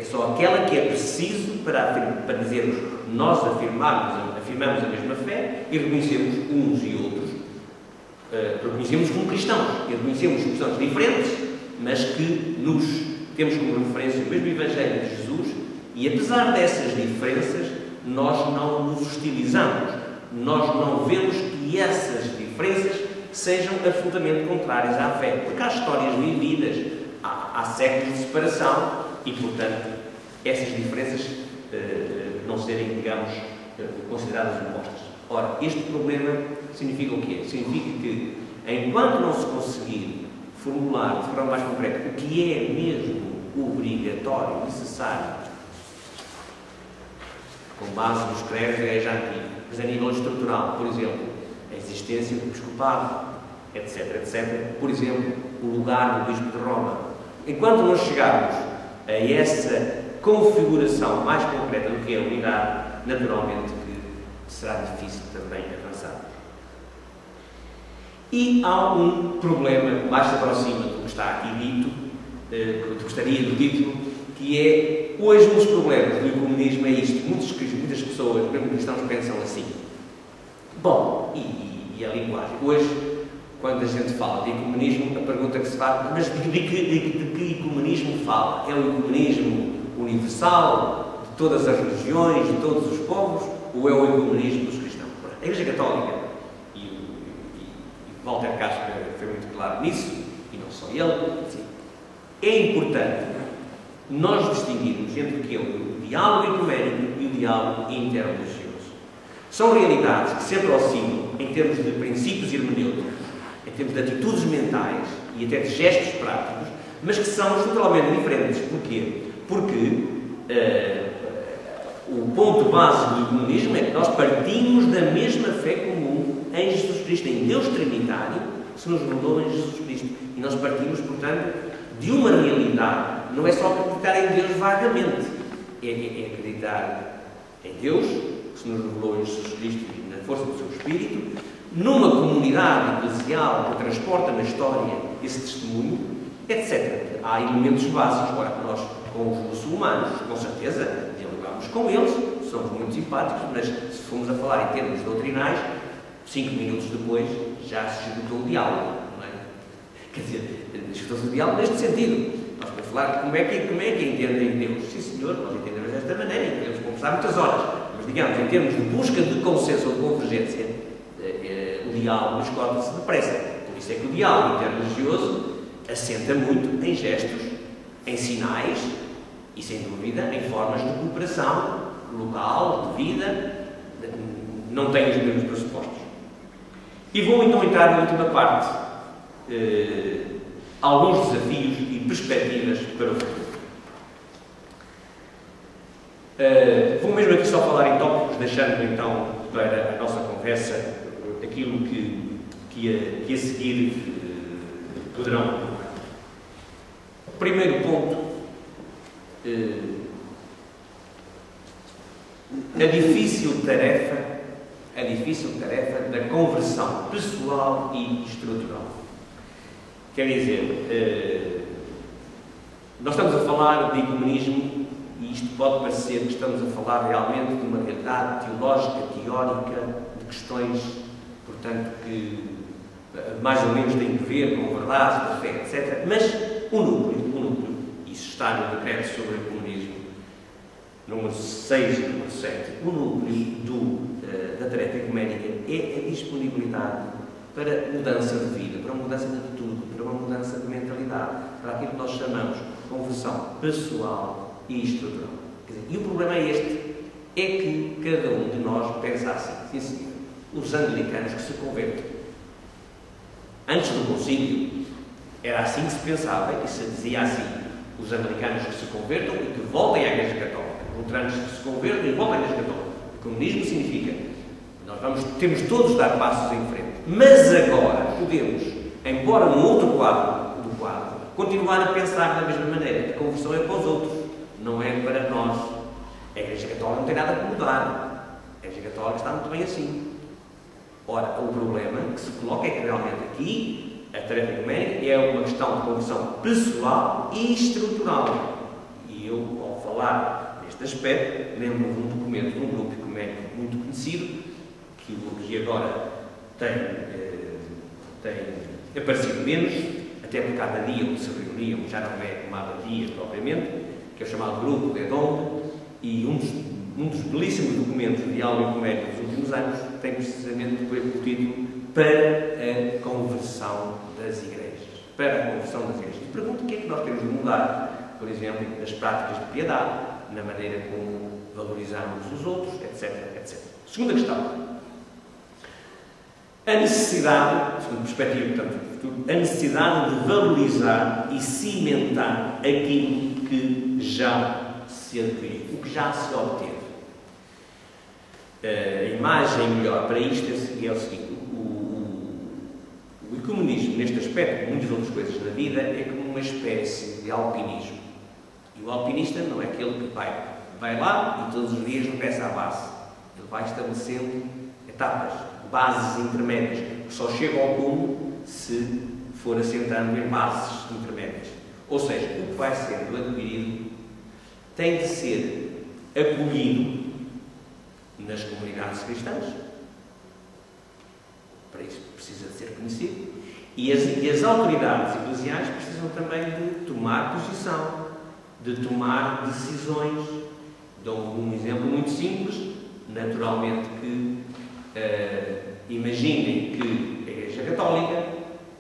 S2: só aquela que é preciso para dizermos nós afirmamos a mesma fé e reconhecemos uns e outros, reconhecemos como cristãos e reconhecemos que somos diferentes, mas que temos como referência o mesmo Evangelho de Jesus e, apesar dessas diferenças, nós não nos hostilizamos, nós não vemos que essas diferenças sejam absolutamente contrárias à fé, porque há histórias vividas, há séculos de separação e, portanto, essas diferenças não serem, digamos, consideradas opostas. Ora, este problema significa o quê? Significa que, enquanto não se conseguir formular de forma mais concreta o que é mesmo obrigatório, necessário, com base nos credos da Igreja Antiga, mas a nível estrutural, por exemplo, a existência do episcopado, etc., etc., por exemplo, o lugar do Bispo de Roma. Enquanto não chegarmos a essa configuração mais concreta do que é a unidade, naturalmente que será difícil também avançar. E há um problema que mais se aproxima do que está aqui dito, que eu gostaria do título, que é, hoje, um dos problemas do ecumenismo é isto. Muitas pessoas, mesmo cristãos, pensam assim. Bom, e a linguagem? Hoje, quando a gente fala de ecumenismo, a pergunta que se faz, mas de que ecumenismo fala? É o ecumenismo universal, de todas as religiões, de todos os povos, ou é o ecumenismo dos cristãos? A Igreja Católica, e Walter Castro foi muito claro nisso, e não só ele, assim, é importante nós distinguirmos entre o diálogo ecuménico e o diálogo interreligioso. São realidades que sempre oscilam em termos de princípios hermenêuticos, em termos de atitudes mentais e até de gestos práticos, mas que são totalmente diferentes. Porquê? Porque o ponto base do ecumenismo é que nós partimos da mesma fé comum em Jesus Cristo, em Deus Trinitário, que se nos revelou em Jesus Cristo. E nós partimos, portanto, de uma realidade. Não é só acreditar em Deus vagamente, é acreditar em Deus, que se nos revelou em Jesus Cristo e na força do seu Espírito, numa comunidade eclesial que transporta na história esse testemunho, etc. Há elementos básicos. Agora, nós, com os muçulmanos, com certeza, dialogamos com eles, somos muito simpáticos, mas se formos a falar em termos doutrinais, 5 minutos depois já se esgotou o diálogo, não é? Quer dizer, esgotou-se o diálogo neste sentido. Nós podemos falar como é que entendem Deus. Sim, senhor, nós entendemos desta maneira e podemos conversar muitas horas. Mas, digamos, em termos de busca de consenso ou de convergência, o diálogo esgota-se depressa. Por isso é que o diálogo interreligioso assenta muito em gestos, em sinais e, sem dúvida, em formas de cooperação local, de vida, não tem os mesmos pressupostos. E vou então entrar na última parte, alguns desafios e perspectivas para o futuro. Vou mesmo aqui só falar em tópicos, deixando então para a nossa conversa aquilo que a seguir poderão colocar. O primeiro ponto, a difícil tarefa da conversão pessoal e estrutural. Quer dizer, nós estamos a falar de ecumenismo e isto pode parecer que estamos a falar realmente de uma realidade teológica, teórica, de questões, portanto, que mais ou menos têm que ver com verdades da fé, etc. Mas o núcleo, isso está no decreto sobre o ecumenismo, número 6 e número 7, o núcleo da tarefa ecuménica é a disponibilidade para mudança de vida, para uma mudança de atitude, para uma mudança de mentalidade, para aquilo que nós chamamos de conversão pessoal e estrutural. Quer dizer, e o problema é este, é que cada um de nós pensa assim, sim senhor, os anglicanos que se convertem. Antes do concílio, era assim que se pensava e se dizia assim, os anglicanos que se convertam e que voltem à Igreja Católica, os luteranos que se convertam e voltem à Igreja Católica. O comunismo significa, temos todos de dar passos em frente. Mas agora podemos, embora num outro quadro do quadro, continuar a pensar da mesma maneira. A conversão é para os outros, não é para nós. A Igreja Católica não tem nada a mudar. A Igreja Católica está muito bem assim. Ora, o problema que se coloca é que realmente aqui a tarefa ecuménica é uma questão de conversão pessoal e estrutural. E eu, ao falar neste aspecto, lembro de um documento de um grupo ecuménico muito conhecido, que agora tem aparecido menos, até porque cada dia onde se reuniam já não é uma abadia propriamente, que é o chamado Grupo de Dom, e um dos belíssimos documentos de diálogo ecuménico dos últimos anos tem precisamente o título Para a Conversão das Igrejas. Para a Conversão das Igrejas. E pergunto o que é que nós temos de mudar, por exemplo, nas práticas de piedade, na maneira como valorizamos os outros, etc, etc. Segunda questão. A necessidade, segunda perspectiva, portanto, do futuro, a necessidade de valorizar e cimentar aquilo que já se adquiriu, o que já se obteve. A imagem melhor para isto é o seguinte: o ecumenismo, neste aspecto, muitas outras coisas na vida, é como uma espécie de alpinismo. E o alpinista não é aquele que vai lá e todos os dias regressa à base. Ele vai estabelecendo etapas, bases intermédias, que só chega ao cume se for assentando em bases intermédias. Ou seja, o que vai sendo adquirido tem de ser acolhido nas comunidades cristãs. Para isso precisa de ser conhecido. E as autoridades eclesiais precisam também de tomar posição, de tomar decisões, Dou um exemplo muito simples, naturalmente que imaginem que a Igreja Católica,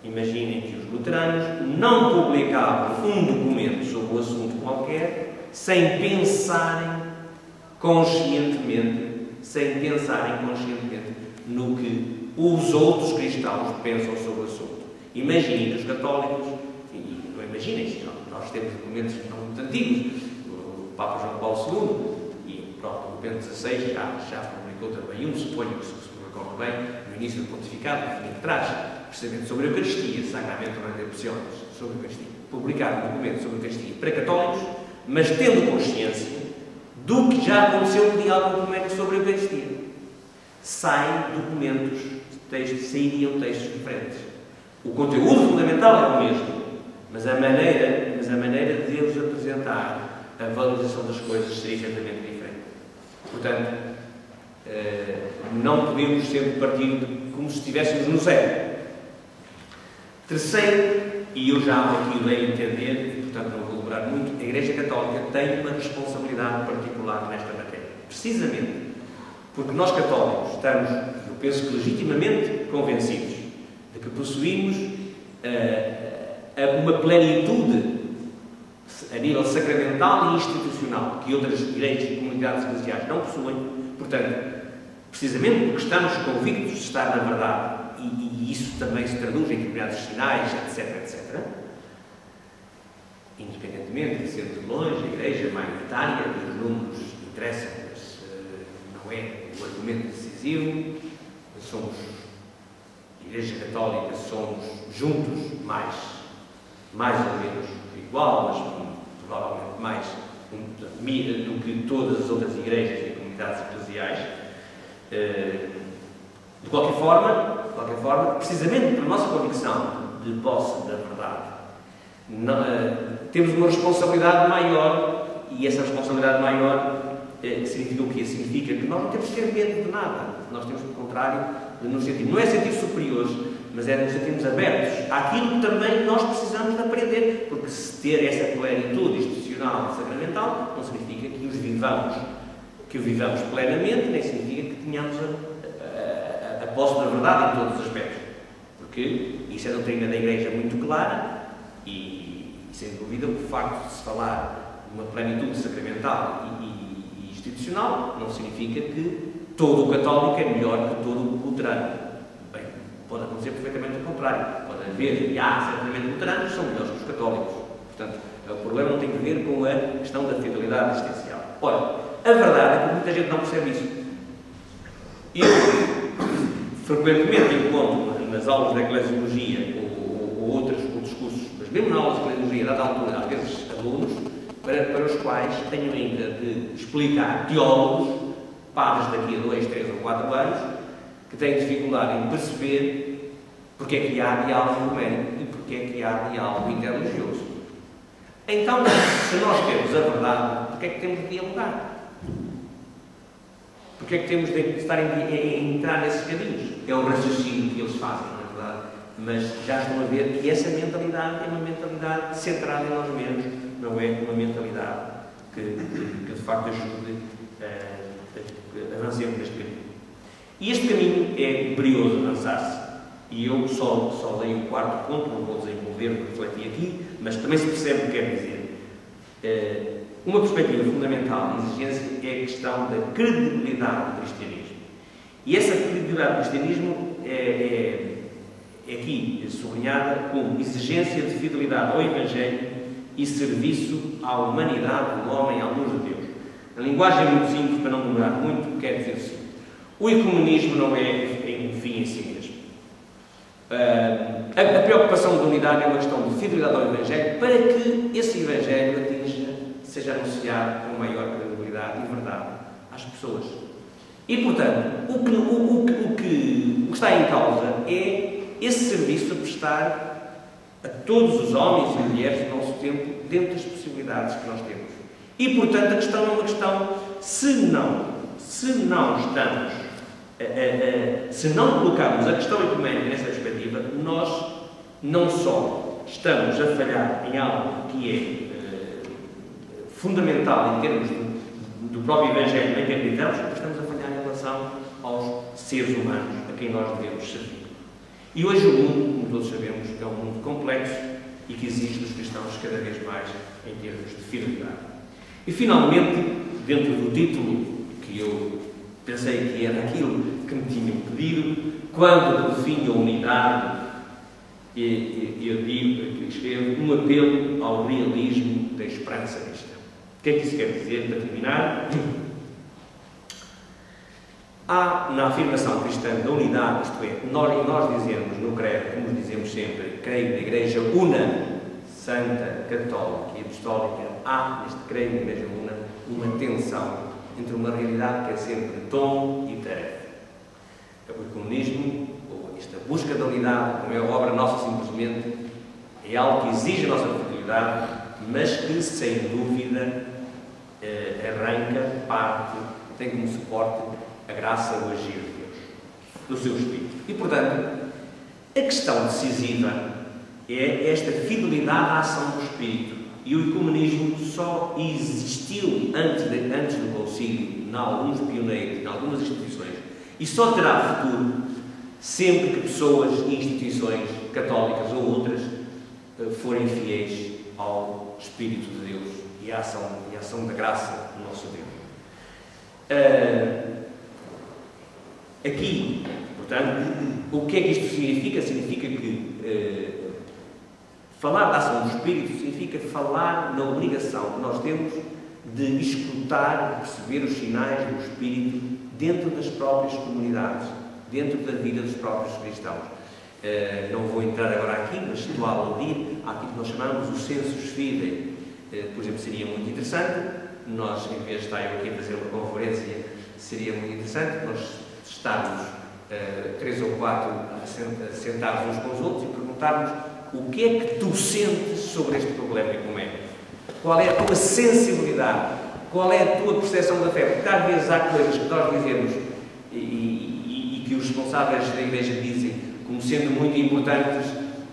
S2: imaginem que os luteranos não publicavam um documento sobre um assunto qualquer sem pensarem conscientemente no que os outros cristãos pensam sobre o assunto. Imaginem que os católicos, e não imaginem, nós temos documentos não muito antigos, o Papa João Paulo II e o próprio Bento XVI já publicou também suponho que se recorre bem, no início do pontificado, que traz precisamente sobre a Eucaristia, Sacramento Redemptionis, sobre a Eucaristia, publicado um documento sobre a Eucaristia para católicos, mas tendo consciência do que já aconteceu no diálogo ecumênico sobre a Eucaristia. Sairiam textos diferentes. O conteúdo fundamental é o mesmo, mas a maneira de eles apresentar a valorização das coisas seria certamente diferente. Portanto, não podemos sempre partir como se estivéssemos no zero. Terceiro, e eu já aqui o dei a entender, e portanto não vou elaborar muito, a Igreja Católica tem uma responsabilidade particular nesta matéria. Precisamente porque nós católicos estamos, eu penso que legitimamente convencidos de que possuímos uma plenitude a nível sacramental e institucional que outras igrejas e comunidades eclesiais não possuem. Portanto, precisamente porque estamos convictos de estar na verdade, e isso também se traduz em determinados sinais, etc., independentemente de ser de longe a igreja maioritária, os números interessam, mas não é o argumento decisivo. Somos, Igreja Católica, somos juntos mais ou menos igual, mas provavelmente mais do que todas as outras igrejas e comunidades eclesiais. De qualquer forma, precisamente por nossa convicção de posse da verdade, temos uma responsabilidade maior, e essa responsabilidade maior significa o quê? Significa que nós não temos que ter medo de nada. Nós temos, pelo contrário, de nos sentir, não é sentir superiores, mas é nos sentirmos abertos àquilo que também nós precisamos de aprender, porque se ter essa plenitude institucional e sacramental não significa que o vivamos plenamente, nem significa que tenhamos a posse da verdade em todos os aspectos, porque isso é a doutrina da Igreja muito clara e sem dúvida o facto de se falar de uma plenitude sacramental e institucional não significa que todo o católico é melhor que todo o luterano. Bem, pode acontecer perfeitamente o contrário. Pode haver, e há certamente luteranos que são melhores que os católicos. Portanto, o problema não tem a ver com a questão da fidelidade existencial. Ora, a verdade é que muita gente não percebe isso. Eu, frequentemente, encontro nas aulas de eclesiologia ou outros cursos, mas mesmo na aula de eclesiologia, dada a altura, às vezes, alunos, para os quais tenho ainda de explicar teólogos, padres daqui a 2, 3 ou 4 anos, que têm dificuldade em perceber porque é que há diálogo ecumênico e porque é que há diálogo interreligioso. Então, se nós temos a verdade, porque é que temos de dialogar? Porque é que temos de estar a entrar nesses caminhos? É o raciocínio que eles fazem, não é verdade? Mas já estão a ver que essa mentalidade é uma mentalidade centrada em nós mesmos, não é uma mentalidade que de facto ajude a avancemos neste caminho. E este caminho é imperioso avançar-se. E eu só dei o quarto ponto, não vou desenvolver, refletir aqui, mas também se percebe o que quer dizer. Uma perspectiva fundamental de exigência é a questão da credibilidade do cristianismo. E essa credibilidade do cristianismo é aqui sublinhada como exigência de fidelidade ao Evangelho e serviço à humanidade do homem à luz de Deus. A linguagem é muito simples, para não demorar muito, quer dizer assim: o ecumenismo não é um fim em si mesmo. A preocupação da unidade é uma questão de fidelidade ao Evangelho para que esse Evangelho seja anunciado com maior credibilidade e verdade às pessoas. E, portanto, o que está em causa é esse serviço a prestar a todos os homens e mulheres do nosso tempo dentro das possibilidades que nós temos. E, portanto, a questão é uma questão, se não colocarmos a questão ecuménica nessa perspectiva, nós não só estamos a falhar em algo que é fundamental em termos do próprio Evangelho em que acreditamos, estamos a falhar em relação aos seres humanos a quem nós devemos servir. E hoje o mundo, como todos sabemos, é um mundo complexo e que exige dos cristãos cada vez mais em termos de fidelidade. E finalmente, dentro do título que eu pensei que era aquilo que me tinham pedido, quando por fim a unidade, eu digo, escrevo um apelo ao realismo da esperança cristã. O que é que isso quer dizer? Para terminar, há na afirmação cristã da unidade, isto é, nós dizemos no credo, como dizemos sempre, creio na Igreja una, santa, católica e apostólica, há neste creio na Igreja una uma tensão entre uma realidade que é sempre dom e tarefa. O ecumenismo, ou esta busca da unidade, não é obra nossa simplesmente, é algo que exige a nossa fidelidade, mas que, sem dúvida, arranca, parte, tem como suporte a graça do agir de Deus, do seu Espírito. E, portanto, a questão decisiva é esta fidelidade à ação do Espírito. E o ecumenismo só existiu antes do concílio, em alguns pioneiros, em algumas instituições, e só terá futuro sempre que pessoas e instituições católicas ou outras forem fiéis ao Espírito de Deus e à ação da graça do nosso Deus. Aqui, portanto, o que é que isto significa? Significa que falar da ação do Espírito significa falar na obrigação que nós temos de escutar, de perceber os sinais do Espírito dentro das próprias comunidades, dentro da vida dos próprios cristãos. Não vou entrar agora aqui, mas estou a aludir àquilo que nós chamamos o sensus fidei. Por exemplo, seria muito interessante, nós, em vez de estar eu aqui a fazer uma conferência, seria muito interessante nós estarmos 3 ou 4 sentados uns com os outros e perguntarmos o que é que tu sentes sobre este problema ecuménico? Qual é a tua sensibilidade? Qual é a tua percepção da fé? Porque às vezes há coisas que nós dizemos e que os responsáveis da Igreja dizem como sendo muito importantes,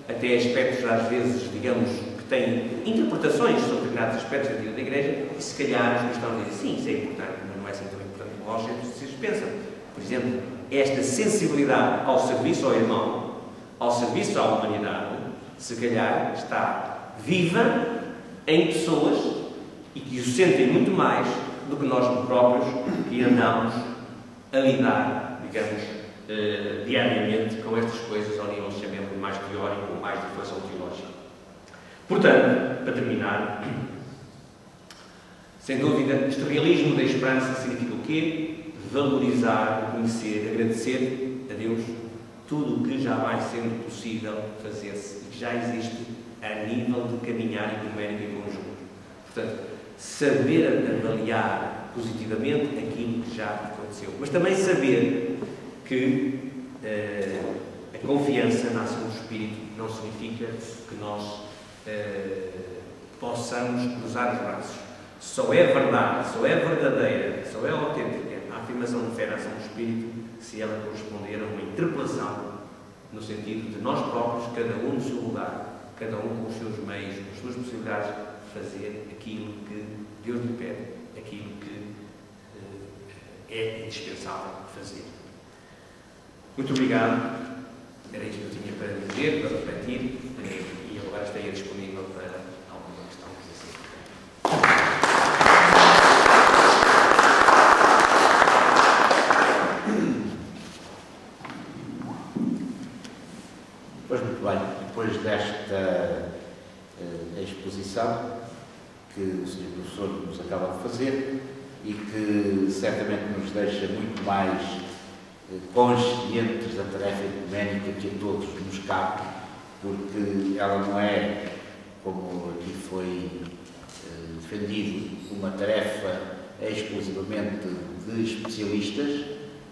S2: até aspectos às vezes, digamos, que têm interpretações sobre determinados aspectos da vida da Igreja, e se calhar os cristãos dizem, sim, isso é importante, mas não é assim tão importante como vocês pensam. Por exemplo, esta sensibilidade ao serviço ao irmão, ao serviço à humanidade, se calhar está viva em pessoas e que o sentem muito mais do que nós próprios que andamos a lidar, digamos, diariamente com estas coisas ao nível, chamemos, mais teórico ou mais de reflexão teológica. Portanto, para terminar, sem dúvida, este realismo da esperança significa o quê? Valorizar, reconhecer, agradecer a Deus tudo o que já vai sendo possível fazer-se e que já existe a nível de caminhar ecuménico e conjunto. Portanto, saber avaliar positivamente aquilo que já aconteceu, mas também saber que a confiança na ação do Espírito não significa que nós possamos cruzar os braços. Só é verdade, só é verdadeira, só é autêntica a afirmação de fé na ação do Espírito se ela corresponder a uma interpelação no sentido de nós próprios, cada um no seu lugar, cada um com os seus meios, com as suas possibilidades, fazer aquilo que Deus lhe pede, aquilo que é indispensável fazer. Muito obrigado. Era isto que eu tinha para dizer, para refletir, e agora estaria disponível para alguma questão que seja.
S1: Pois muito bem, depois desta exposição que o Sr. Professor nos acaba de fazer e que certamente nos deixa muito mais conscientes da tarefa ecuménica que a todos nos cabe, porque ela não é, como aqui foi defendido, uma tarefa exclusivamente de especialistas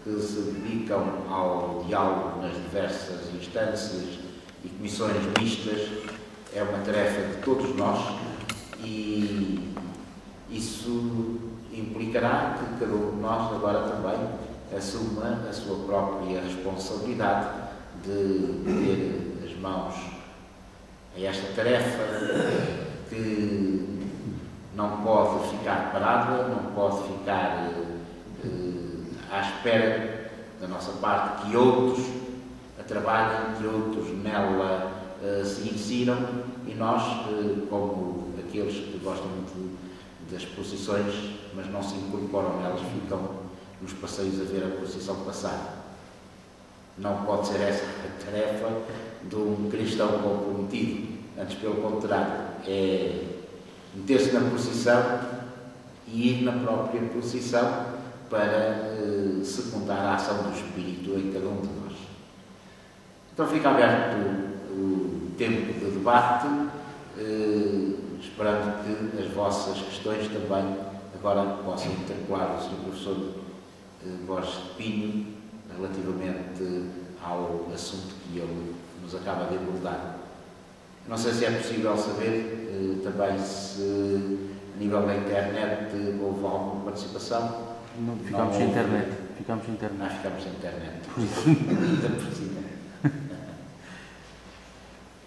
S1: que se dedicam ao diálogo nas diversas instâncias e comissões mistas. É uma tarefa de todos nós e isso implicará que cada um de nós agora também assuma a sua própria responsabilidade de meter as mãos a esta tarefa que não pode ficar parada, não pode ficar à espera da nossa parte que outros a trabalhem, que outros nela se insiram, e nós, como aqueles que gostam muito das procissões, mas não se incorporam nelas, ficam nos passeios a ver a procissão passar. Não pode ser essa a tarefa de um cristão comprometido, antes pelo contrário, é meter-se na procissão e ir na própria procissão para secundar a ação do Espírito em cada um de nós. Então fica aberto o tempo de debate, esperando que as vossas questões também agora possam interpelar o Sr. Professor Borges de Pinho relativamente ao assunto que ele nos acaba de abordar. Não sei se é possível saber também se a nível da internet houve alguma participação.
S3: Não, ficámos sem internet. Ficámos sem internet.
S1: Ficámos sem internet.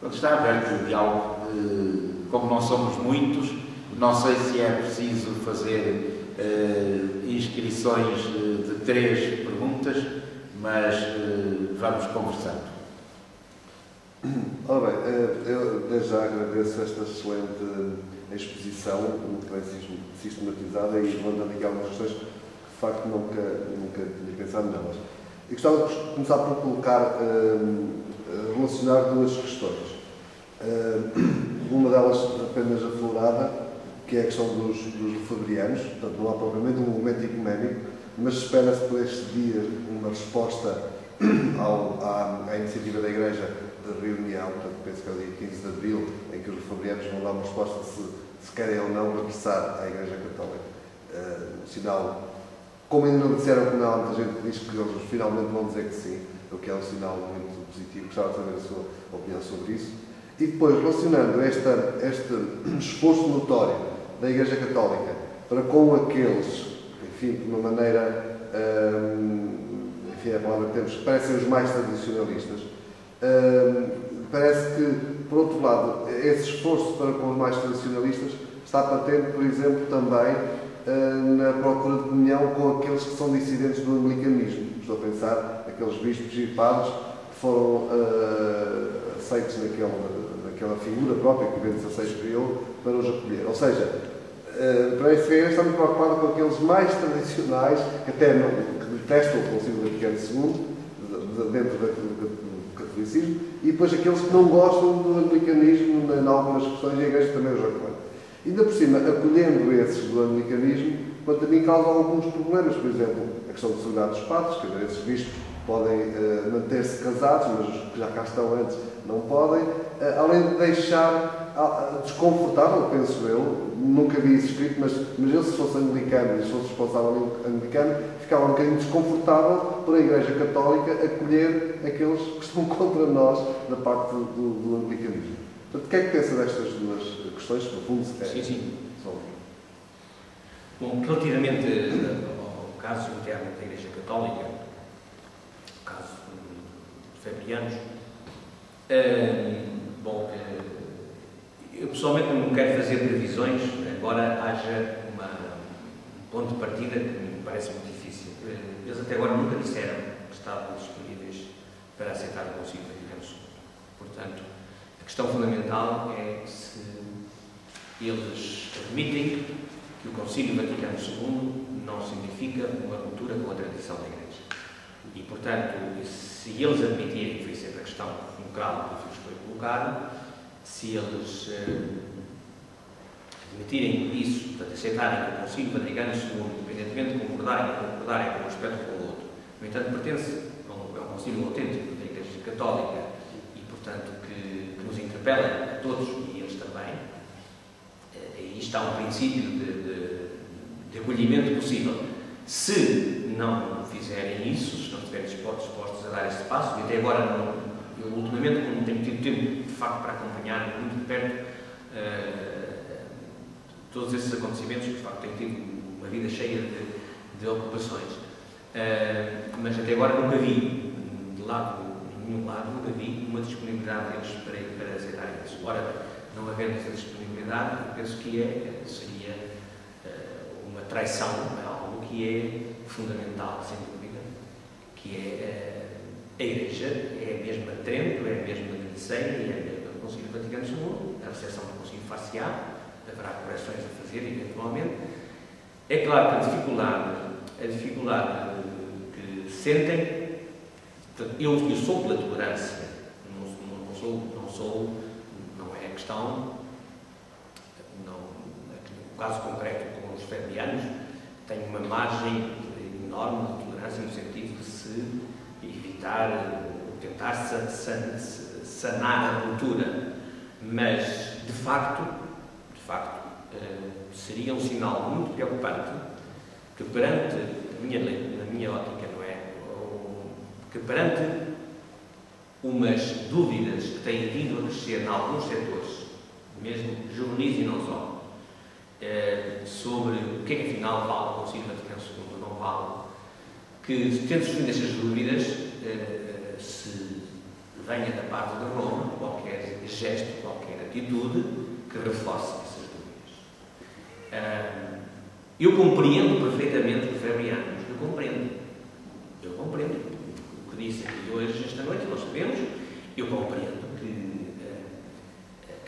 S1: Quando está aberto o diálogo, como não somos muitos, não sei se é preciso fazer inscrições de 3 perguntas, mas vamos conversando.
S4: Ora bem, eu desde já agradeço esta excelente exposição, muito bem sistematizada, e levantando aqui algumas questões que de facto nunca tinha pensado nelas. E gostava de começar por colocar, relacionar 2 questões. Uma delas apenas aflorada, que é a questão dos lefebvrianos. Portanto, não há propriamente um movimento ecuménico, mas espera-se por estes dias uma resposta à iniciativa da Igreja de reunião, portanto, penso que é o dia 15 de Abril, em que os lefebvrianos vão dar uma resposta se querem ou não regressar à Igreja Católica. Sinal, como ainda não disseram que não, muita gente diz que eles finalmente vão dizer que sim, o que é um sinal muito positivo. Gostava de saber a sua opinião sobre isso. E depois, relacionando este esforço notório da Igreja Católica para com aqueles, enfim, de uma maneira, enfim, é a palavra que temos, que parecem os mais tradicionalistas, parece que, por outro lado, esse esforço para com os mais tradicionalistas está patente, por exemplo, também na procura de comunhão com aqueles que são dissidentes do anglicanismo. Estou a pensar naqueles bispos e padres que foram aceitos naquela figura própria que o Bento XVI criou para os acolher. Ou seja, para esse ver, está muito preocupado com aqueles mais tradicionais, que até que detestam o Concílio Vaticano II, dentro do catolicismo, e depois aqueles que não gostam do anglicanismo em algumas questões, e a Igreja também os acolhe. Ainda por cima, acolhendo esses do anglicanismo, quanto a mim causa alguns problemas. Por exemplo, a questão de segurança dos padres, quer dizer, esses bispos podem manter-se casados, mas os que já cá estão antes não podem, além de deixar desconfortável, penso eu, nunca vi isso escrito, mas eu, se fosse anglicano e se fosse responsável anglicano, ficava um bocadinho desconfortável por a Igreja Católica acolher aqueles que estão contra nós da parte do anglicanismo. Portanto, o que é que pensa destas 2 questões, que no fundo se querem?
S2: Sim. Bom, relativamente ao caso interno da Igreja Católica, o caso lefebvrianos, eu pessoalmente não quero fazer previsões, embora haja um ponto de partida que me parece muito difícil. Eles até agora nunca disseram que estavam disponíveis para aceitar o Concílio Vaticano II. Portanto, a questão fundamental é se eles admitem que o Concílio Vaticano II não significa uma ruptura com a tradição da Igreja. E, portanto, se eles admitirem, foi sempre a questão local que vos foi colocada, se eles admitirem isso, portanto, aceitarem que o Concílio Vaticano II, independentemente de concordarem com um aspecto ou com o outro, no entanto, pertence a um concílio autêntico da Igreja Católica e, portanto, que nos interpela a todos e eles também, e está um princípio de acolhimento possível. Se não fizerem isso, se não estiverem dispostos a dar esse passo, e até agora eu ultimamente, como tenho tido tempo de facto para acompanhar muito de perto todos esses acontecimentos, que de facto tenho tido uma vida cheia de ocupações, mas até agora nunca vi, de nenhum lado, nunca vi uma disponibilidade deles para aceitarem isso. Ora, Não havendo essa disponibilidade, eu penso que seria uma traição a algo que é fundamental, sem dúvida, que é a Igreja, é a mesma de Trento, é a mesma de Nicéia, é a mesma do Concílio Vaticano II, a recepção do Concílio far-se-á, haverá correções a fazer, eventualmente. É claro que a dificuldade que sentem, portanto, eu sou pela tolerância, não é a questão, no caso concreto com os febrianos, tenho uma margem enorme de tolerância no sentido de se evitar, tentar sanar a ruptura, mas de facto, seria um sinal muito preocupante que perante, na minha ótica, não é? Que perante umas dúvidas que têm vindo a crescer em alguns setores, mesmo juvenis e não só, sobre o que é que afinal vale o Concílio Vaticano II, não vale, que tendo surgido estas dúvidas, se venha da parte de Roma qualquer gesto, qualquer atitude que reforce essas dúvidas. Eu compreendo perfeitamente os febrianos, eu compreendo o que disse aqui hoje, esta noite, nós sabemos, eu compreendo que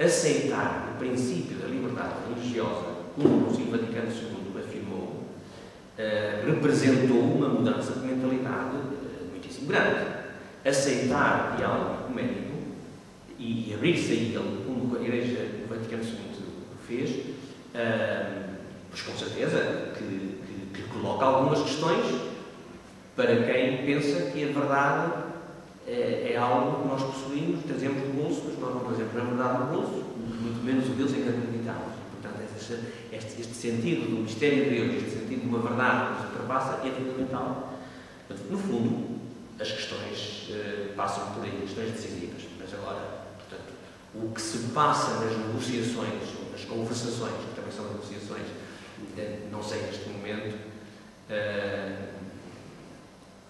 S2: aceitar o princípio da liberdade religiosa, como o Concílio Vaticano II afirmou, representou uma mudança de mentalidade muitíssimo grande. Aceitar o diálogo ecuménico e abrir-se a ele, como a Igreja do Vaticano II fez, pois com certeza que coloca algumas questões para quem pensa que a verdade é algo que nós possuímos, trazemos do bolso, mas nós não trazemos na verdade do bolso, muito menos o Deus em que acreditamos. Portanto, este sentido do mistério de Deus, este sentido de uma verdade que nos ultrapassa é fundamental. Portanto, no fundo, as questões passam por aí, questões decisivas. Mas agora, portanto, o que se passa nas negociações, nas conversações, que também são negociações, não sei neste momento,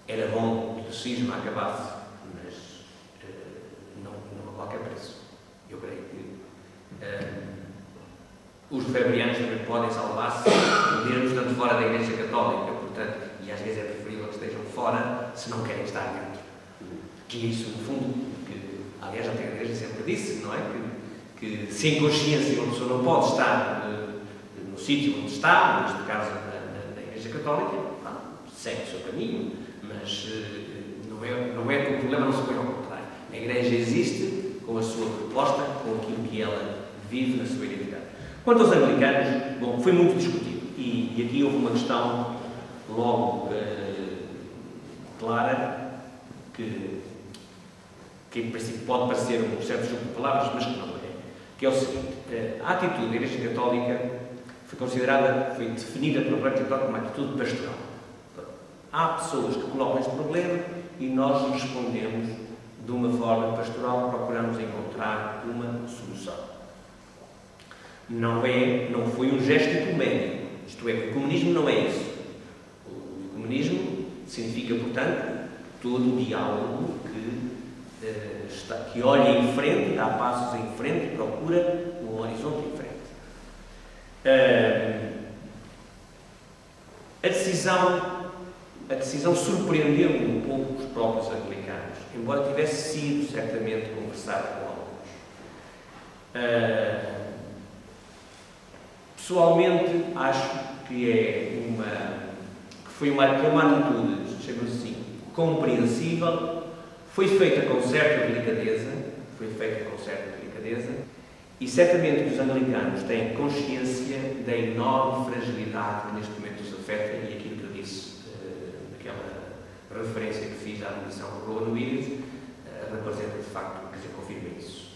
S2: era bom que o cisma acabasse, mas não a qualquer preço. Eu creio que os febrianos também podem salvar-se, mesmo estando fora da Igreja Católica, portanto, e às vezes é preferível que estejam fora se não querem estar dentro. Que isso, no fundo, que aliás a Igreja sempre disse, não é? Que se em consciência uma pessoa não pode estar no sítio onde está, neste caso na Igreja Católica, segue o seu caminho, mas não é que o problema não se põe ao contrário. A Igreja existe com a sua proposta, com aquilo que ela vive na sua identidade. Quanto aos anglicanos, bom, foi muito discutido e aqui houve uma questão logo clara que em princípio pode parecer um certo jogo de palavras, mas que não é. Que é o seguinte: a atitude da Igreja Católica foi definida pela Igreja Católica como uma atitude pastoral. Há pessoas que colocam este problema e nós respondemos de uma forma pastoral, procuramos encontrar uma solução. Não foi um gesto ecuménico, isto é, o ecumenismo não é isso. O ecumenismo significa, portanto, todo o diálogo que olha em frente, dá passos em frente e procura um horizonte em frente. A decisão surpreendeu-me um pouco os próprios anglicanos, embora tivesse sido certamente conversado com alguns. Pessoalmente, acho que foi uma atitude, chama-se assim, compreensível, foi feita com certa delicadeza, e certamente que os anglicanos têm consciência da enorme fragilidade que neste momento os afeta, e aquilo que eu disse, naquela referência que fiz à admissão de Rowan Williams, representa de facto, quer dizer, confirma isso.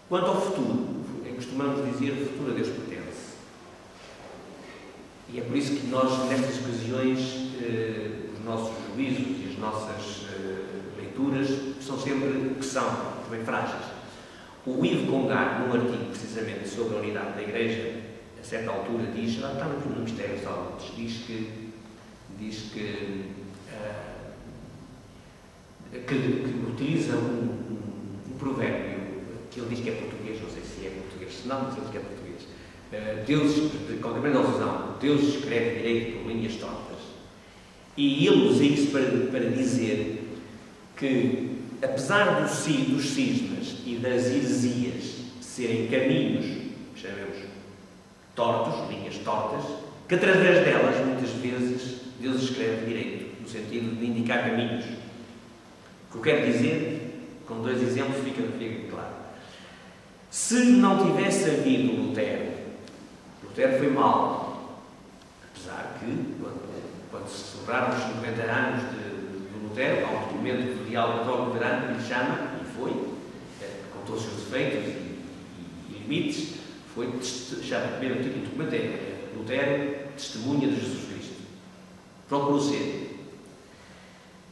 S2: Quanto ao futuro, costumamos dizer que o futuro a Deus pertence. E é por isso que nós, nestas ocasiões, os nossos juízos e as nossas leituras são sempre que são, também frágeis. O Yves Congar, num artigo precisamente sobre a unidade da Igreja, a certa altura diz, lá está no Mistério Salutis, diz que que utiliza um provérbio que ele diz que é português, não sei se é português, se não, mas ele diz que é português. Deus, nós usamos, Deus escreve direito por linhas tortas. E ele usa isso para dizer que, apesar dos cismas e das heresias serem caminhos, chamemos, tortos, linhas tortas, que através delas, muitas vezes, Deus escreve direito, no sentido de indicar caminhos. O que eu quero dizer, com 2 exemplos, fica claro. Se não tivesse havido Lutero foi mau, apesar que, quando se celebraram os 50 anos de Lutero, há um documento do Diálogo Católico Luterano que lhe chama, e foi, com todos os seus defeitos e limites, chama, primeiro o documento é Lutero, Testemunha de Jesus Cristo. Procurou ser.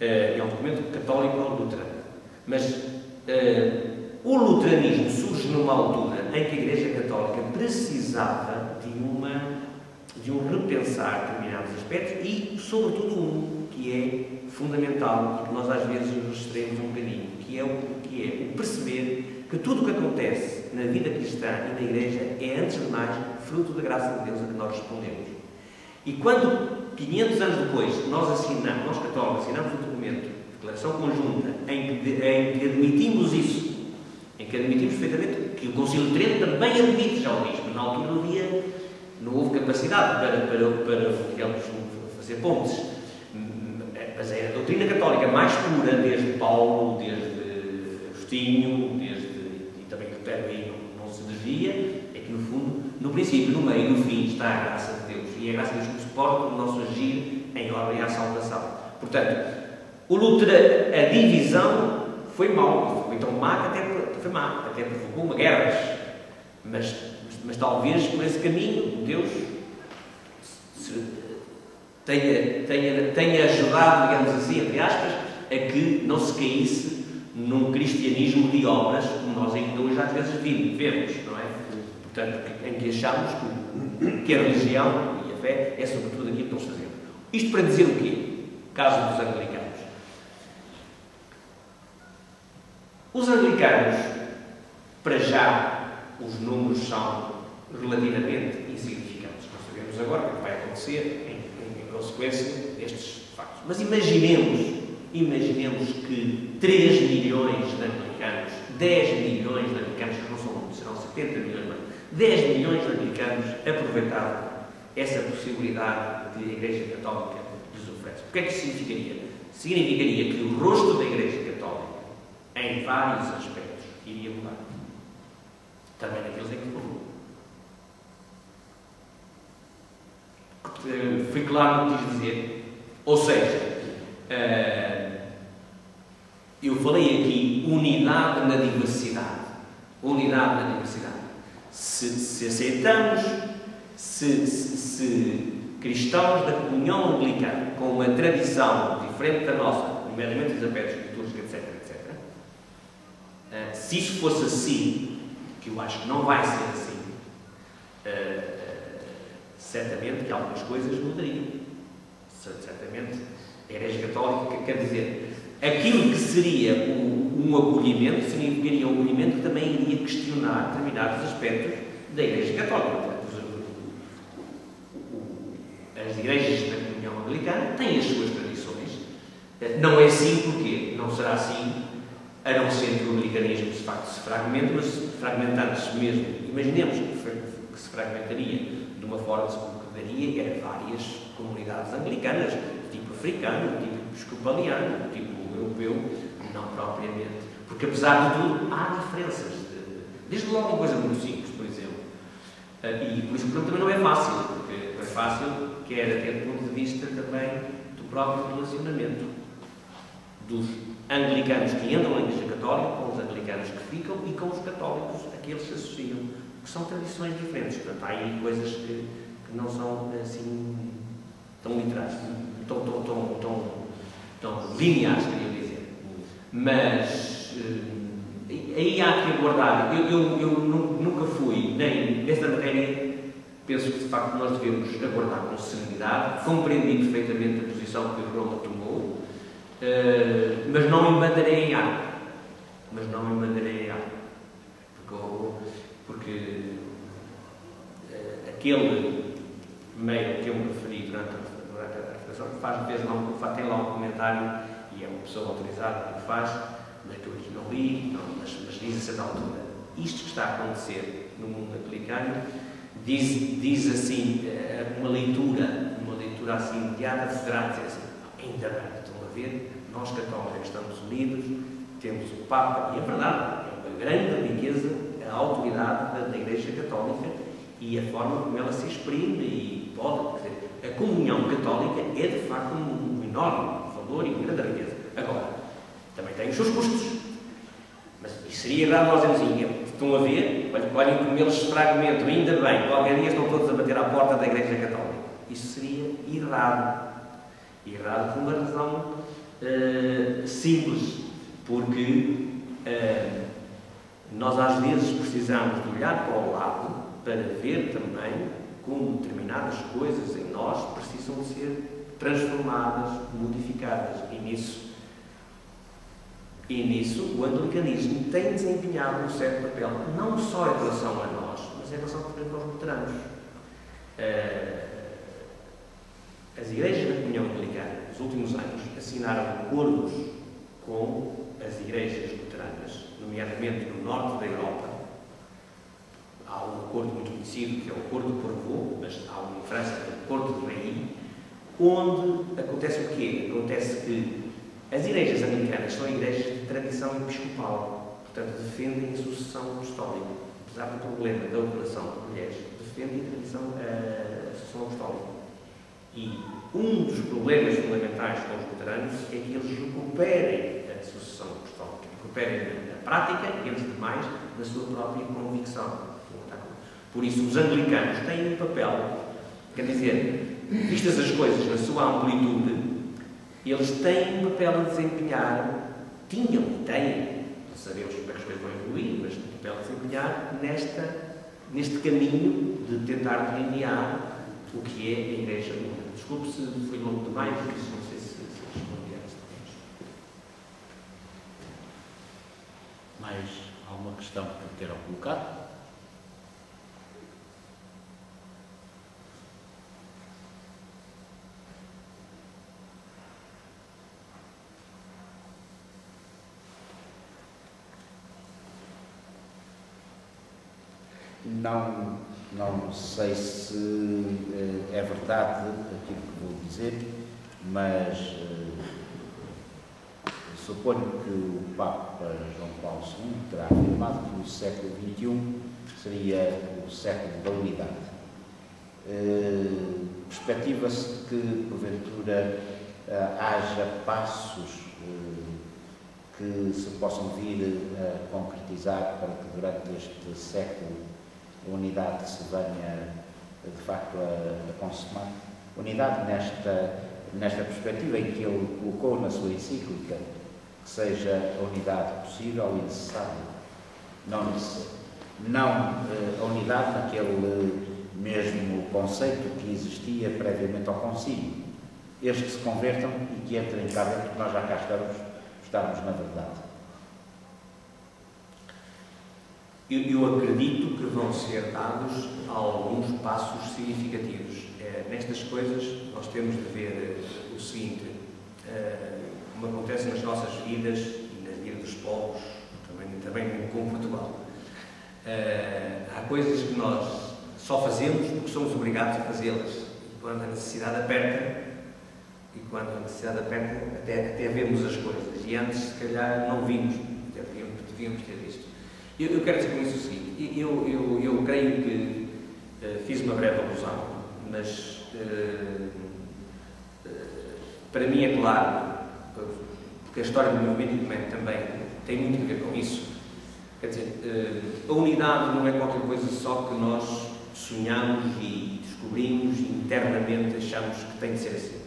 S2: É um documento católico luterano. Mas o luteranismo surge numa altura em que a Igreja Católica precisava de um repensar determinados aspectos e, sobretudo, que é fundamental e que nós às vezes nos distraímos um bocadinho, que é o perceber que tudo o que acontece na vida cristã e na Igreja é, antes de mais, fruto da graça de Deus a que nós respondemos. E quando, 500 anos depois, nós católicos, assinamos um documento, declaração conjunta, em que admitimos isso, em que admitimos perfeitamente que o Concílio de Trento também admite, já o diz, mas na altura não houve capacidade para digamos, fazer pontes. Mas é a doutrina católica mais pura, desde Paulo, desde Agostinho, e também Lutero aí não se desvia, é que no fundo, no princípio, no meio e no fim está a graça de Deus. E é a graça de Deus que suporta o nosso agir em ordem à salvação. Portanto, a divisão foi mau, foi tão má que até provocou uma guerra. Mas talvez por esse caminho Deus tenha ajudado, digamos assim, entre aspas, a que não se caísse num cristianismo de obras, como nós ainda hoje às vezes vemos, não é? Portanto, em que achamos que a religião e a fé é sobretudo aquilo que nós fazemos. Isto para dizer o quê? Caso dos anglicanos. Os anglicanos, para já, os números são relativamente insignificantes. Nós sabemos agora o que vai acontecer em consequência destes factos. Mas imaginemos que 3 milhões de anglicanos, 10 milhões de anglicanos, que não são muitos, serão 70 milhões, mas 10 milhões de anglicanos aproveitavam essa possibilidade que a Igreja Católica lhes oferece. O que é que isso significaria? Significaria que o rosto da Igreja Católica, em vários aspectos, iria mudar. Também naqueles em que mudou. Foi claro o que quis dizer. Ou seja, eu falei aqui unidade na diversidade. Unidade na diversidade. Se aceitamos, se cristãos da comunhão anglicana, com uma tradição diferente da nossa, nomeadamente os aspectos litúrgicos, etc., se isso fosse assim, que eu acho que não vai ser assim, certamente que algumas coisas mudariam. Certamente a Igreja Católica, quer dizer, aquilo que seria um acolhimento, significaria um acolhimento que também iria questionar determinados aspectos da Igreja Católica. As igrejas da comunhão anglicana têm as suas tradições. Não é assim porque não será assim, a não ser que o anglicanismo de facto se fragmente, mas fragmentando-se mesmo. Imaginemos que se fragmentaria de uma forma que se colocaria era várias comunidades anglicanas, de tipo africano, de tipo episcopaliano, de tipo europeu, não propriamente. Porque apesar de tudo, há diferenças. Desde logo uma coisa muito simples, por exemplo. E por isso o problema também não é fácil, porque não é fácil, quer até do ponto de vista também do próprio relacionamento dos anglicanos que entram na Igreja Católica com os anglicanos que ficam e com os católicos a que eles se associam, que são tradições diferentes. Portanto, há aí coisas que não são assim tão literais, tão lineares, queria dizer. Mas aí há que aguardar. Eu nunca fui, nem nesta matéria, penso que de facto nós devemos aguardar com serenidade. Compreendi perfeitamente a posição que Roma tomou. mas não embandarei em ar. Porque aquele meio que eu me referi durante a reflexão tem lá um comentário, e é uma pessoa autorizada que o faz, mas que eu aqui não li, mas diz a certa altura: isto que está a acontecer no mundo anglicano, diz assim, uma leitura assim imediata, poderá dizer assim: ainda bem, estão a ver, nós católicos estamos unidos, temos o Papa, e é verdade, é uma grande riqueza a autoridade da Igreja Católica e a forma como ela se exprime e pode, quer dizer, a comunhão católica é de facto um enorme valor e uma grande riqueza. Agora, também tem os seus custos, mas isso seria errado nós dizermos assim: estão a ver, olhem como eles se fragmentam, ainda bem, qualquer dia estão todos a bater à porta da Igreja Católica. Isso seria errado. Errado por uma razão simples, porque nós às vezes precisamos de olhar para o lado para ver também como determinadas coisas em nós precisam de ser transformadas, modificadas, e nisso o anglicanismo tem desempenhado um certo papel, não só em relação a nós, mas em relação também aos luteranos. As igrejas da Comunhão Anglicana, nos últimos anos, assinaram acordos com as igrejas luteranas, nomeadamente no norte da Europa. Há um acordo muito conhecido, que é o Acordo de Porvoo, mas há um em França, que é o Acordo de Reilly, onde acontece o quê? Acontece que as igrejas anglicanas são igrejas de tradição episcopal, portanto defendem a sucessão apostólica. Apesar do problema da ordenação de mulheres, defendem a sucessão apostólica. E um dos problemas fundamentais com os luteranos é que eles recuperem a sucessão apostólica, recuperem na prática e, antes de mais, na sua própria convicção. Por isso, os anglicanos têm um papel, quer dizer, vistas as coisas na sua amplitude, eles têm um papel a desempenhar, tinham e têm, não sabemos como é que as coisas vão evoluir, mas têm um papel a desempenhar neste caminho de tentar delinear o que é a Igreja Luterana. Desculpe se fui longo demais, mas não sei se respondi a esta questão.
S5: Mais alguma questão que queiram colocar?
S1: Não sei se é verdade aquilo que vou dizer, mas suponho que o Papa João Paulo II terá afirmado que o século XXI seria o século da unidade. Perspectiva-se que, porventura, haja passos que se possam vir a concretizar para que durante este século a unidade se venha, de facto, a consumar. Unidade nesta perspectiva em que ele colocou na sua encíclica, que seja a unidade possível e necessária. Não a unidade naquele mesmo conceito que existia previamente ao concílio. Estes que se convertam e que entrem cá dentro, que nós já cá estamos na verdade.
S2: Eu acredito que vão ser dados alguns passos significativos. Nestas coisas, nós temos de ver o seguinte: como acontece nas nossas vidas e na vida dos povos, também com Portugal. Há coisas que nós só fazemos porque somos obrigados a fazê-las. E quando a necessidade aperta, até vemos as coisas. E antes, se calhar, não vimos, até devíamos ter visto. Eu quero dizer com isso o seguinte: eu creio que fiz uma breve alusão, mas para mim é claro, porque a história do movimento independente também tem muito a ver com isso. Quer dizer, a unidade não é qualquer coisa só que nós sonhamos e descobrimos e internamente achamos que tem de ser assim.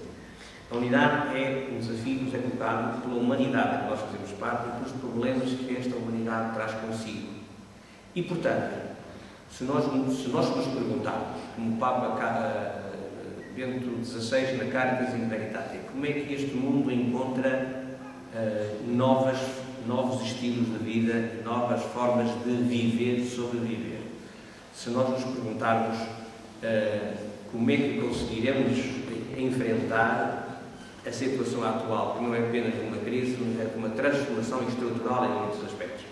S2: A unidade é um desafio que nos é colocado pela humanidade que nós fazemos parte e pelos problemas que esta humanidade traz consigo. E, portanto, se nós nos perguntarmos, como o Papa Bento XVI na Caritas in Veritate, como é que este mundo encontra novos estilos de vida, novas formas de viver e sobreviver. Se nós nos perguntarmos como é que conseguiremos enfrentar a situação atual, que não é apenas uma crise, mas é uma transformação estrutural em muitos aspectos.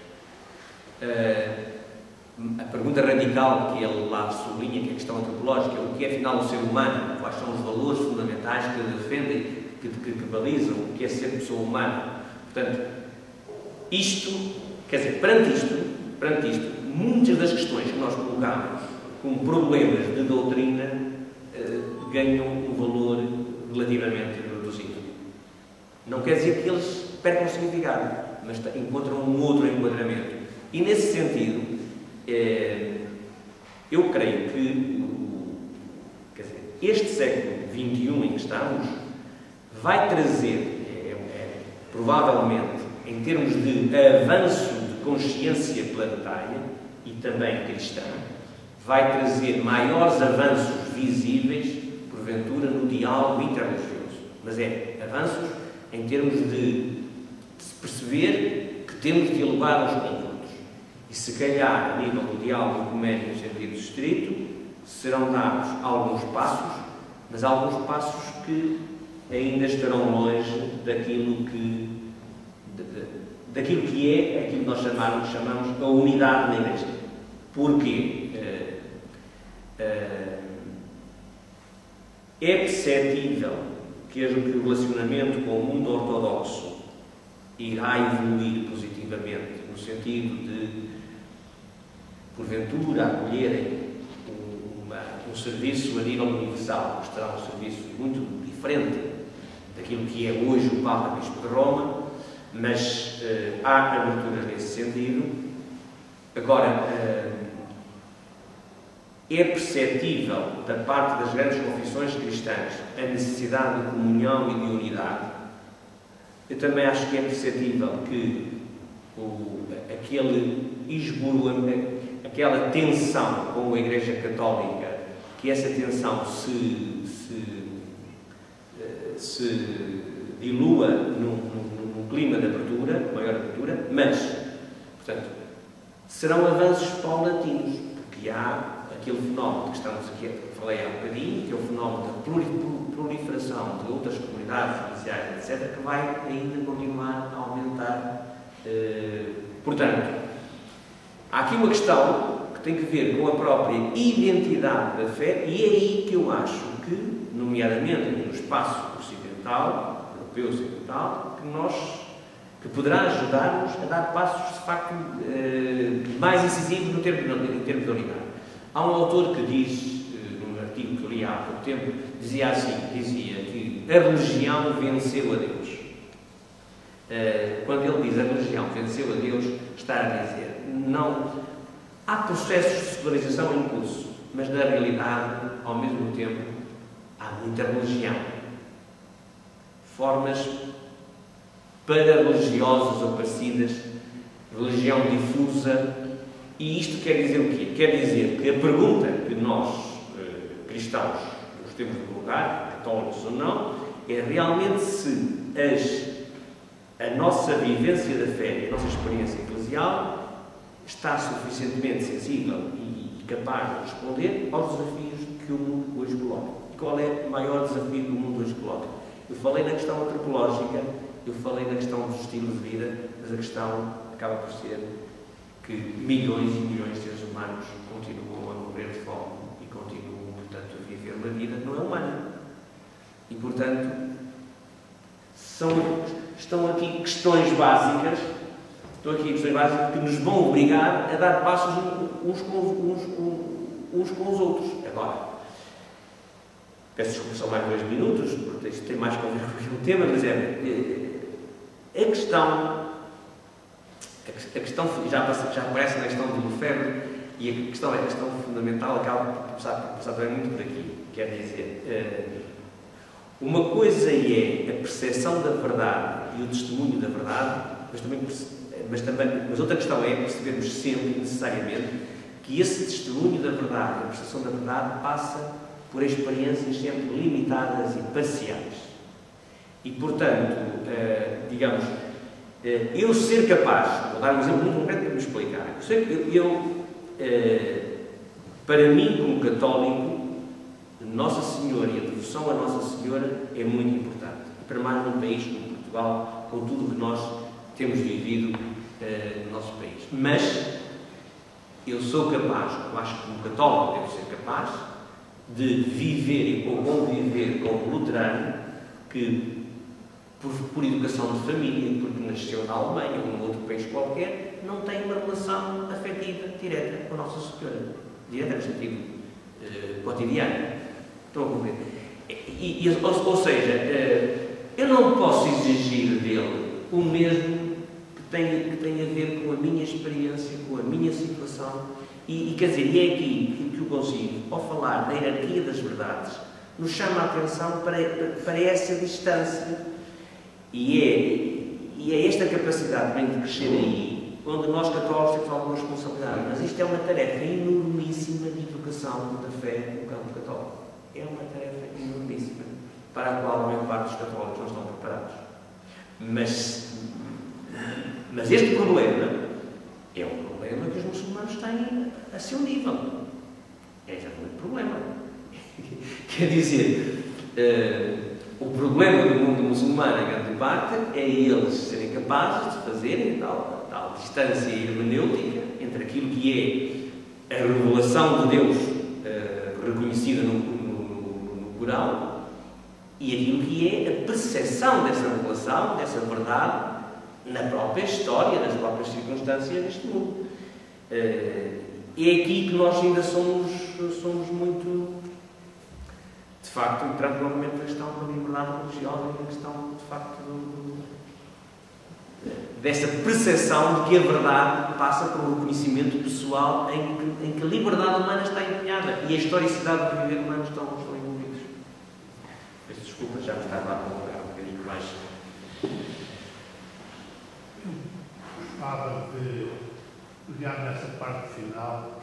S2: A pergunta radical que ele lá sublinha, que é a questão antropológica, o que é afinal o ser humano, quais são os valores fundamentais que ele defende, que balizam o que é ser pessoa humana. Portanto, perante isto, muitas das questões que nós colocamos como problemas de doutrina ganham um valor relativamente reduzido. Não quer dizer que eles percam o significado, mas encontram um outro enquadramento. E nesse sentido, eu creio que este século XXI em que estamos vai trazer, provavelmente, em termos de avanço de consciência planetária e também cristã, vai trazer maiores avanços visíveis, porventura, no diálogo interreligioso. Mas avanços em termos de se perceber que temos de dialogar uns com os outros. E se calhar, a nível do diálogo ecuménico no sentido estrito, serão dados alguns passos, mas alguns passos que ainda estarão longe daquilo que é aquilo que nós chamamos a unidade na Igreja. Porquê? É perceptível que o relacionamento com o mundo ortodoxo irá evoluir positivamente, no sentido de, porventura, acolherem um serviço a nível universal, que será um serviço muito diferente daquilo que é hoje o Papa Bispo de Roma, mas há abertura nesse sentido. Agora, é perceptível, da parte das grandes confissões cristãs, a necessidade de comunhão e de unidade. Eu também acho que é perceptível que aquela tensão com a Igreja Católica, que essa tensão se dilua num clima de abertura, maior abertura, mas, portanto, serão avanços paulatinos, porque há aquele fenómeno que estamos aqui, falei há bocadinho, que é o fenómeno da proliferação de outras comunidades eclesiais, etc., que vai ainda continuar a aumentar. Portanto, há aqui uma questão que tem que ver com a própria identidade da fé, e é aí que eu acho que, nomeadamente no espaço ocidental, europeu ocidental, que poderá ajudar-nos a dar passos, de facto, mais incisivos no termo de unidade. Há um autor que diz, num artigo que eu li há pouco tempo, dizia que a religião venceu a Deus. Quando ele diz a religião venceu a Deus, está a dizer, não, há processos de secularização em curso, mas na realidade, ao mesmo tempo, há muita religião. Formas para-religiosas ou parecidas, religião difusa, e isto quer dizer o quê? Quer dizer que a pergunta que nós, cristãos, nos temos de colocar, católicos ou não, é realmente se a nossa vivência da fé, a nossa experiência eclesial, está suficientemente sensível e capaz de responder aos desafios que o mundo hoje coloca. E qual é o maior desafio que o mundo hoje coloca? Eu falei na questão antropológica, eu falei na questão dos estilos de vida, mas a questão acaba por ser que milhões e milhões de seres humanos continuam a morrer de fome e continuam, portanto, a viver uma vida que não é humana. E, portanto, estão aqui questões básicas que nos vão obrigar a dar passos uns com os outros. Agora, peço desculpa, são mais 2 minutos, porque isto tem mais a ver com aquele tema, mas a questão já aparece na questão do Lefebvre, e a questão fundamental acaba por passar também muito por aqui. Quer dizer, uma coisa é a percepção da verdade e o testemunho da verdade, mas outra questão é percebermos sempre, necessariamente, que esse testemunho da verdade, a percepção da verdade, passa por experiências sempre limitadas e parciais. E, portanto, digamos, eu ser capaz, vou dar um exemplo muito concreto para me explicar, para mim, como católico, Nossa Senhora e a devoção a Nossa Senhora é muito importante. Para mais num país como Portugal, com tudo que nós temos vivido no nosso país. Mas eu sou capaz, eu acho que como católico devo ser capaz, de viver ou conviver com um luterano que, por educação de família, porque nasceu na Alemanha ou num outro país qualquer, não tem uma relação afetiva direta com a Nossa Senhora. Direta no sentido cotidiano. Estão a compreender? Ou seja, eu não posso exigir dele o mesmo que tem a ver com a minha experiência, com a minha situação. Quer dizer, e é aqui que o Concílio, ao falar da hierarquia das verdades, nos chama a atenção para essa distância. E é esta capacidade também de crescer aí, onde nós católicos temos alguma responsabilidade. Mas isto é uma tarefa enormíssima de educação da fé no campo católico. É uma tarefa enormíssima, para a qual a maior parte dos católicos não estão preparados. Mas este problema é um problema que os muçulmanos têm a seu nível. É exatamente o problema. Quer dizer, o problema do mundo muçulmano, em grande parte, é eles serem capazes de fazerem tal distância hermenêutica entre aquilo que é a revelação de Deus reconhecida no Corão e aquilo que é a percepção dessa revelação, dessa verdade, na própria história, nas próprias circunstâncias deste mundo. É aqui que nós ainda somos muito, de facto, entrando novamente na questão da liberdade religiosa e na questão, de facto, dessa percepção de que a verdade passa por um reconhecimento pessoal em que a liberdade humana está empenhada e a historicidade do viver humano estão envolvidos. Peço desculpa, já me estava a prolongar um bocadinho mais.
S6: Gostava de pegar nessa parte final,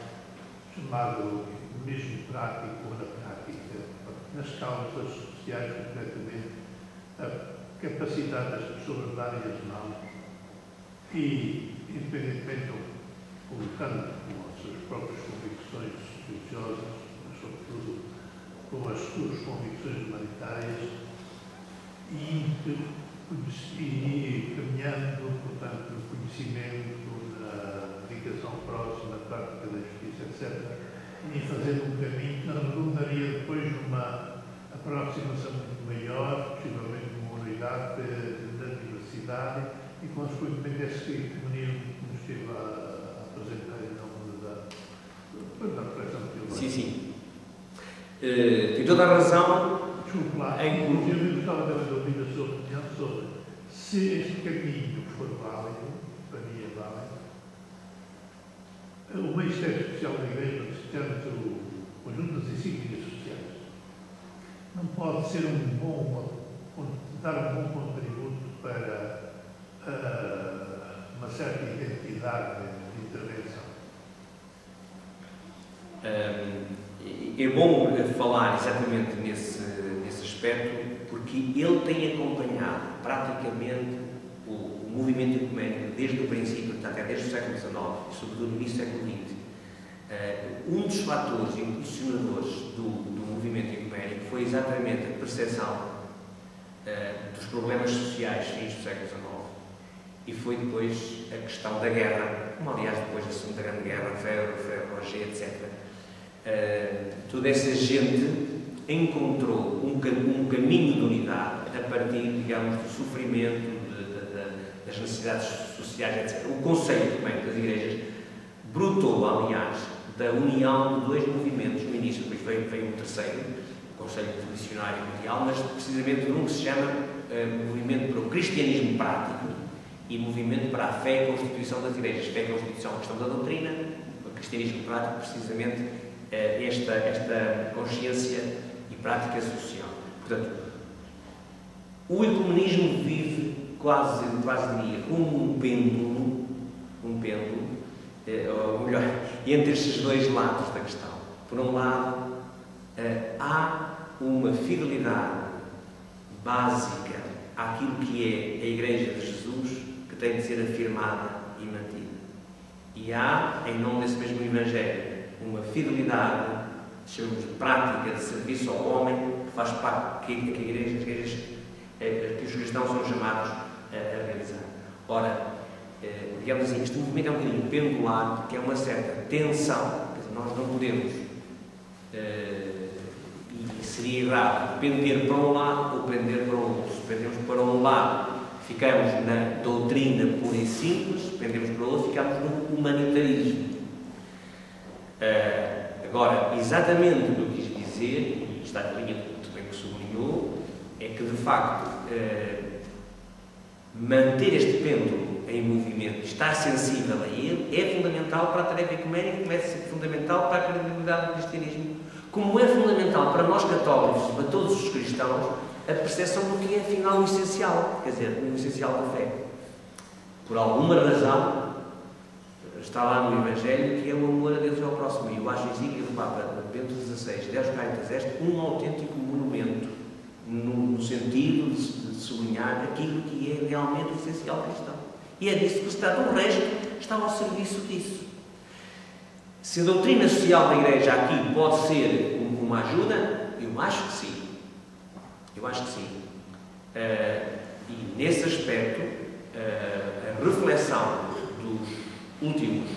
S6: chamado ecumenismo prático ou na prática, nas causas sociais, concretamente, a capacidade das pessoas darem as mãos e, independentemente, colocando com as suas próprias convicções religiosas, mas sobretudo com as suas convicções humanitárias, e caminhando, portanto, no conhecimento, na dedicação próxima, na prática da justiça, etc., e fazendo um caminho que redundaria depois numa aproximação muito maior, possivelmente uma unidade da diversidade e, consequentemente, esse ecumenismo que nos esteve a apresentar em nome da reflexão teológica.
S2: Sim. Tem toda a razão.
S6: Desculpe lá, inclusive eu gostava também de ouvir a sua opinião sobre se este caminho for válido, para mim é válido, o Ministério Social da Igreja, portanto, o conjunto das insígnias sociais, não pode ser dar um bom contributo para uma certa identidade de intervenção.
S2: É bom falar exatamente nesse aspecto, porque ele tem acompanhado praticamente o movimento ecuménico desde o princípio, até desde o século XIX e sobretudo no início do século XX. Um dos fatores impulsionadores do movimento ecuménico foi exatamente a percepção dos problemas sociais fins do século XIX e foi depois a questão da guerra, como aliás depois da Segunda Grande Guerra, Ferro Rocher, etc. Toda essa gente encontrou um caminho de unidade a partir, digamos, do sofrimento, das necessidades sociais, etc. O conceito também das igrejas brotou, aliás, da união de dois movimentos no início, depois veio um terceiro, o Conselho Missionário Mundial, mas precisamente de um que se chama Movimento para o Cristianismo Prático e Movimento para a Fé e Constituição das Igrejas. Fé e Constituição, a questão da doutrina, o cristianismo prático, precisamente esta consciência e prática social. Portanto, o ecumenismo vive quase diria, como um pêndulo, ou melhor, entre estes dois lados da questão. Por um lado, há uma fidelidade básica àquilo que é a Igreja de Jesus, que tem de ser afirmada e mantida. E há, em nome desse mesmo Evangelho, uma fidelidade, chamamos de prática de serviço ao homem, que faz parte que os cristãos são chamados a realizar. Ora, digamos assim, este movimento é um bocadinho pendular, porque é uma certa tensão. Quer dizer, nós não podemos, e seria errado, pender para um lado ou pender para o outro. Se pendemos para um lado, ficamos na doutrina pura e simples, se pendemos para o outro, ficamos no humanitarismo. Agora, exatamente o que eu quis dizer, e está na linha do bem que sublinhou, é que, de facto, manter este pêndulo em movimento, estar sensível a ele, é fundamental para a tarefa ecuménica, como é fundamental para a credibilidade do cristianismo, como é fundamental para nós católicos, para todos os cristãos, a percepção do que é, afinal, o essencial, quer dizer, o essencial da fé. Por alguma razão, está lá no Evangelho que é o amor a Deus e ao próximo. E eu acho a encíclica do Papa Bento XVI, Deus Caritas Est, um autêntico monumento, no sentido de sublinhar aquilo que é realmente o essencial cristão. E é disso que se trata. O resto está ao serviço disso. Se a doutrina social da Igreja aqui pode ser uma ajuda, eu acho que sim. Eu acho que sim. E nesse aspecto, a reflexão dos últimos,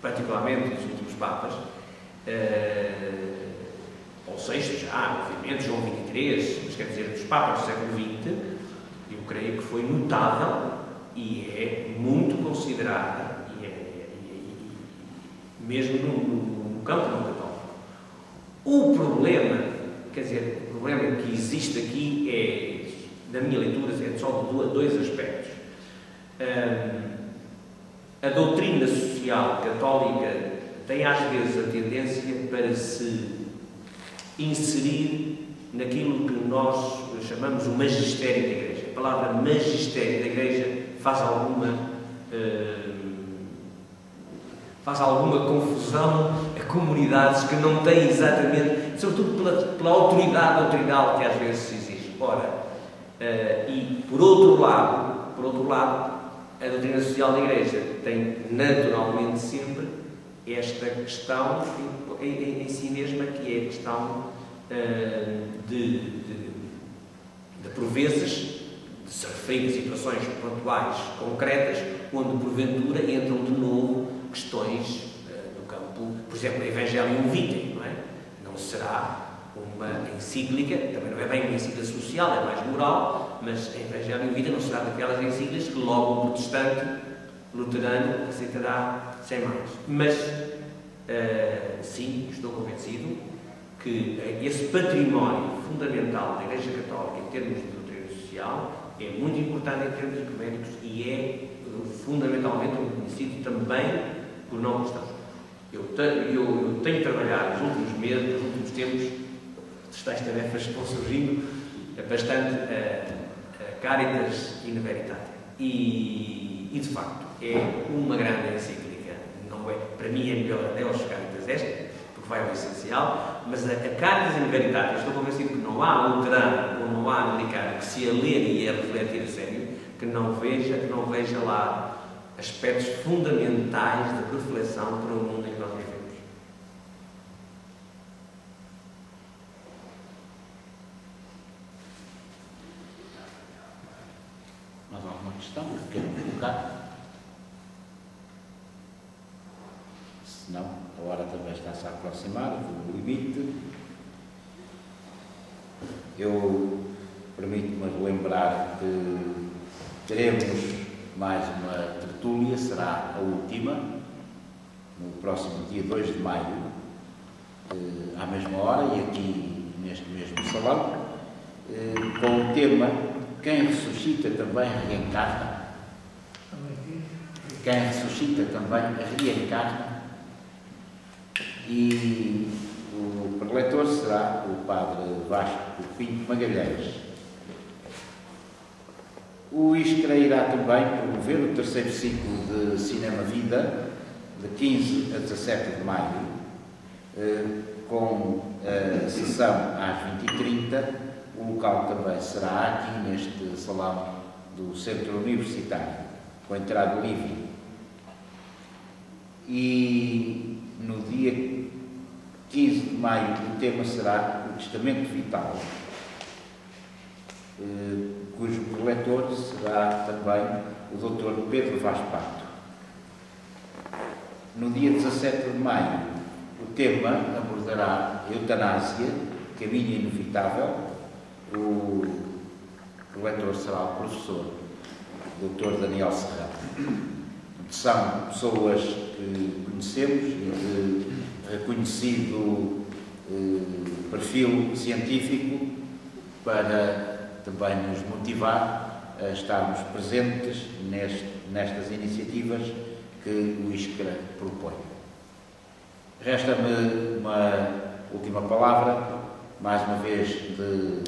S2: particularmente dos últimos Papas, ou seja, já, obviamente, João XXIII, mas quer dizer, dos Papas do século XX, eu creio que foi notável e é muito considerada, mesmo no campo não católico. O problema, quer dizer, o problema que existe aqui é, na minha leitura, é só de dois aspectos. A doutrina social católica tem às vezes a tendência para se inserir naquilo que nós chamamos o magistério da Igreja. A palavra magistério da Igreja faz alguma confusão a comunidades que não têm exatamente, sobretudo pela autoridade doutrinal que às vezes se exige. Ora, e por outro lado, a doutrina social da Igreja tem naturalmente sempre esta questão em si mesma, que é a questão de por vezes, de se referir a situações pontuais, concretas, onde porventura entram de novo questões do campo, por exemplo, Evangelium Vitae, não é? Não será uma encíclica, também não é bem uma encíclica social, é mais moral, mas a Evangelium Vitae não será daquelas encíclicas que logo o protestante luterano aceitará sem mais. Mas, sim, estou convencido que esse património fundamental da Igreja Católica em termos de doutrina social é muito importante em termos ecuménicos e é fundamentalmente reconhecido também por não cristãos. Eu tenho trabalhado nos últimos meses, nos últimos tempos, estas tarefas estão surgindo bastante a Caritas in Veritate. E de facto, é uma grande encíclica. Não é, para mim é melhor até aos Caritas Est, porque vai ao essencial, mas a Caritas in Veritate, eu estou convencido que não há luterano ou não há anglicano que se a ler e a refletir a sério, que não veja lá aspectos fundamentais de reflexão para o mundo em que nós vivemos.
S5: Mais alguma questão que queiram colocar? Se não, a hora também está-se a aproximar do limite. Eu permito-me lembrar que teremos mais uma tertúlia, será a última, no próximo dia 2 de maio, à mesma hora, e aqui neste mesmo salão, com o tema Quem ressuscita também reencarna. Quem ressuscita também reencarna. E o preletor será o Padre Vasco Pinto Magalhães. O ISCRA irá também promover o terceiro ciclo de Cinema Vida, de 15 a 17 de maio, com a sessão às 20h30. O local também será aqui neste salão do Centro Universitário.
S1: com entrada livre. E no dia 15 de maio o tema será o Testamento Vital, cujo preletor será também o Dr. Pedro Vaz Pato. No dia 17 de maio o tema abordará a eutanásia, caminho inevitável. O preletor será o professor Dr. Daniel Serrano. São pessoas que conhecemos e de reconhecido perfil científico para também nos motivar a estarmos presentes nestas iniciativas que o ISCRA propõe. Resta-me uma última palavra, mais uma vez de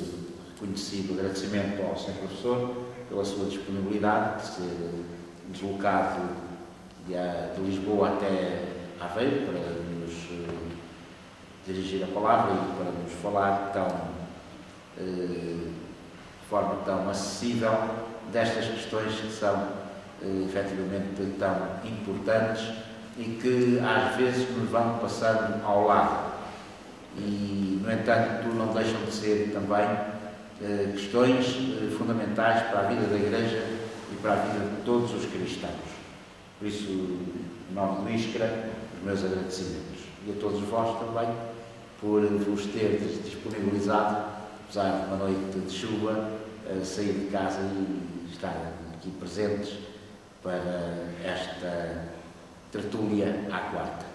S1: reconhecido agradecimento ao Sr. Professor pela sua disponibilidade de ser deslocado de Lisboa até Aveiro para nos dirigir a palavra e para nos falar de forma tão acessível destas questões que são efetivamente tão importantes e que às vezes nos vão passando ao lado. E, no entanto, não deixam de ser também questões fundamentais para a vida da Igreja e para a vida de todos os cristãos. Por isso, em nome do ISCRA, os meus agradecimentos. E a todos vós também por vos ter disponibilizado, apesar de uma noite de chuva, sair de casa e estar aqui presentes para esta tertúlia à quarta.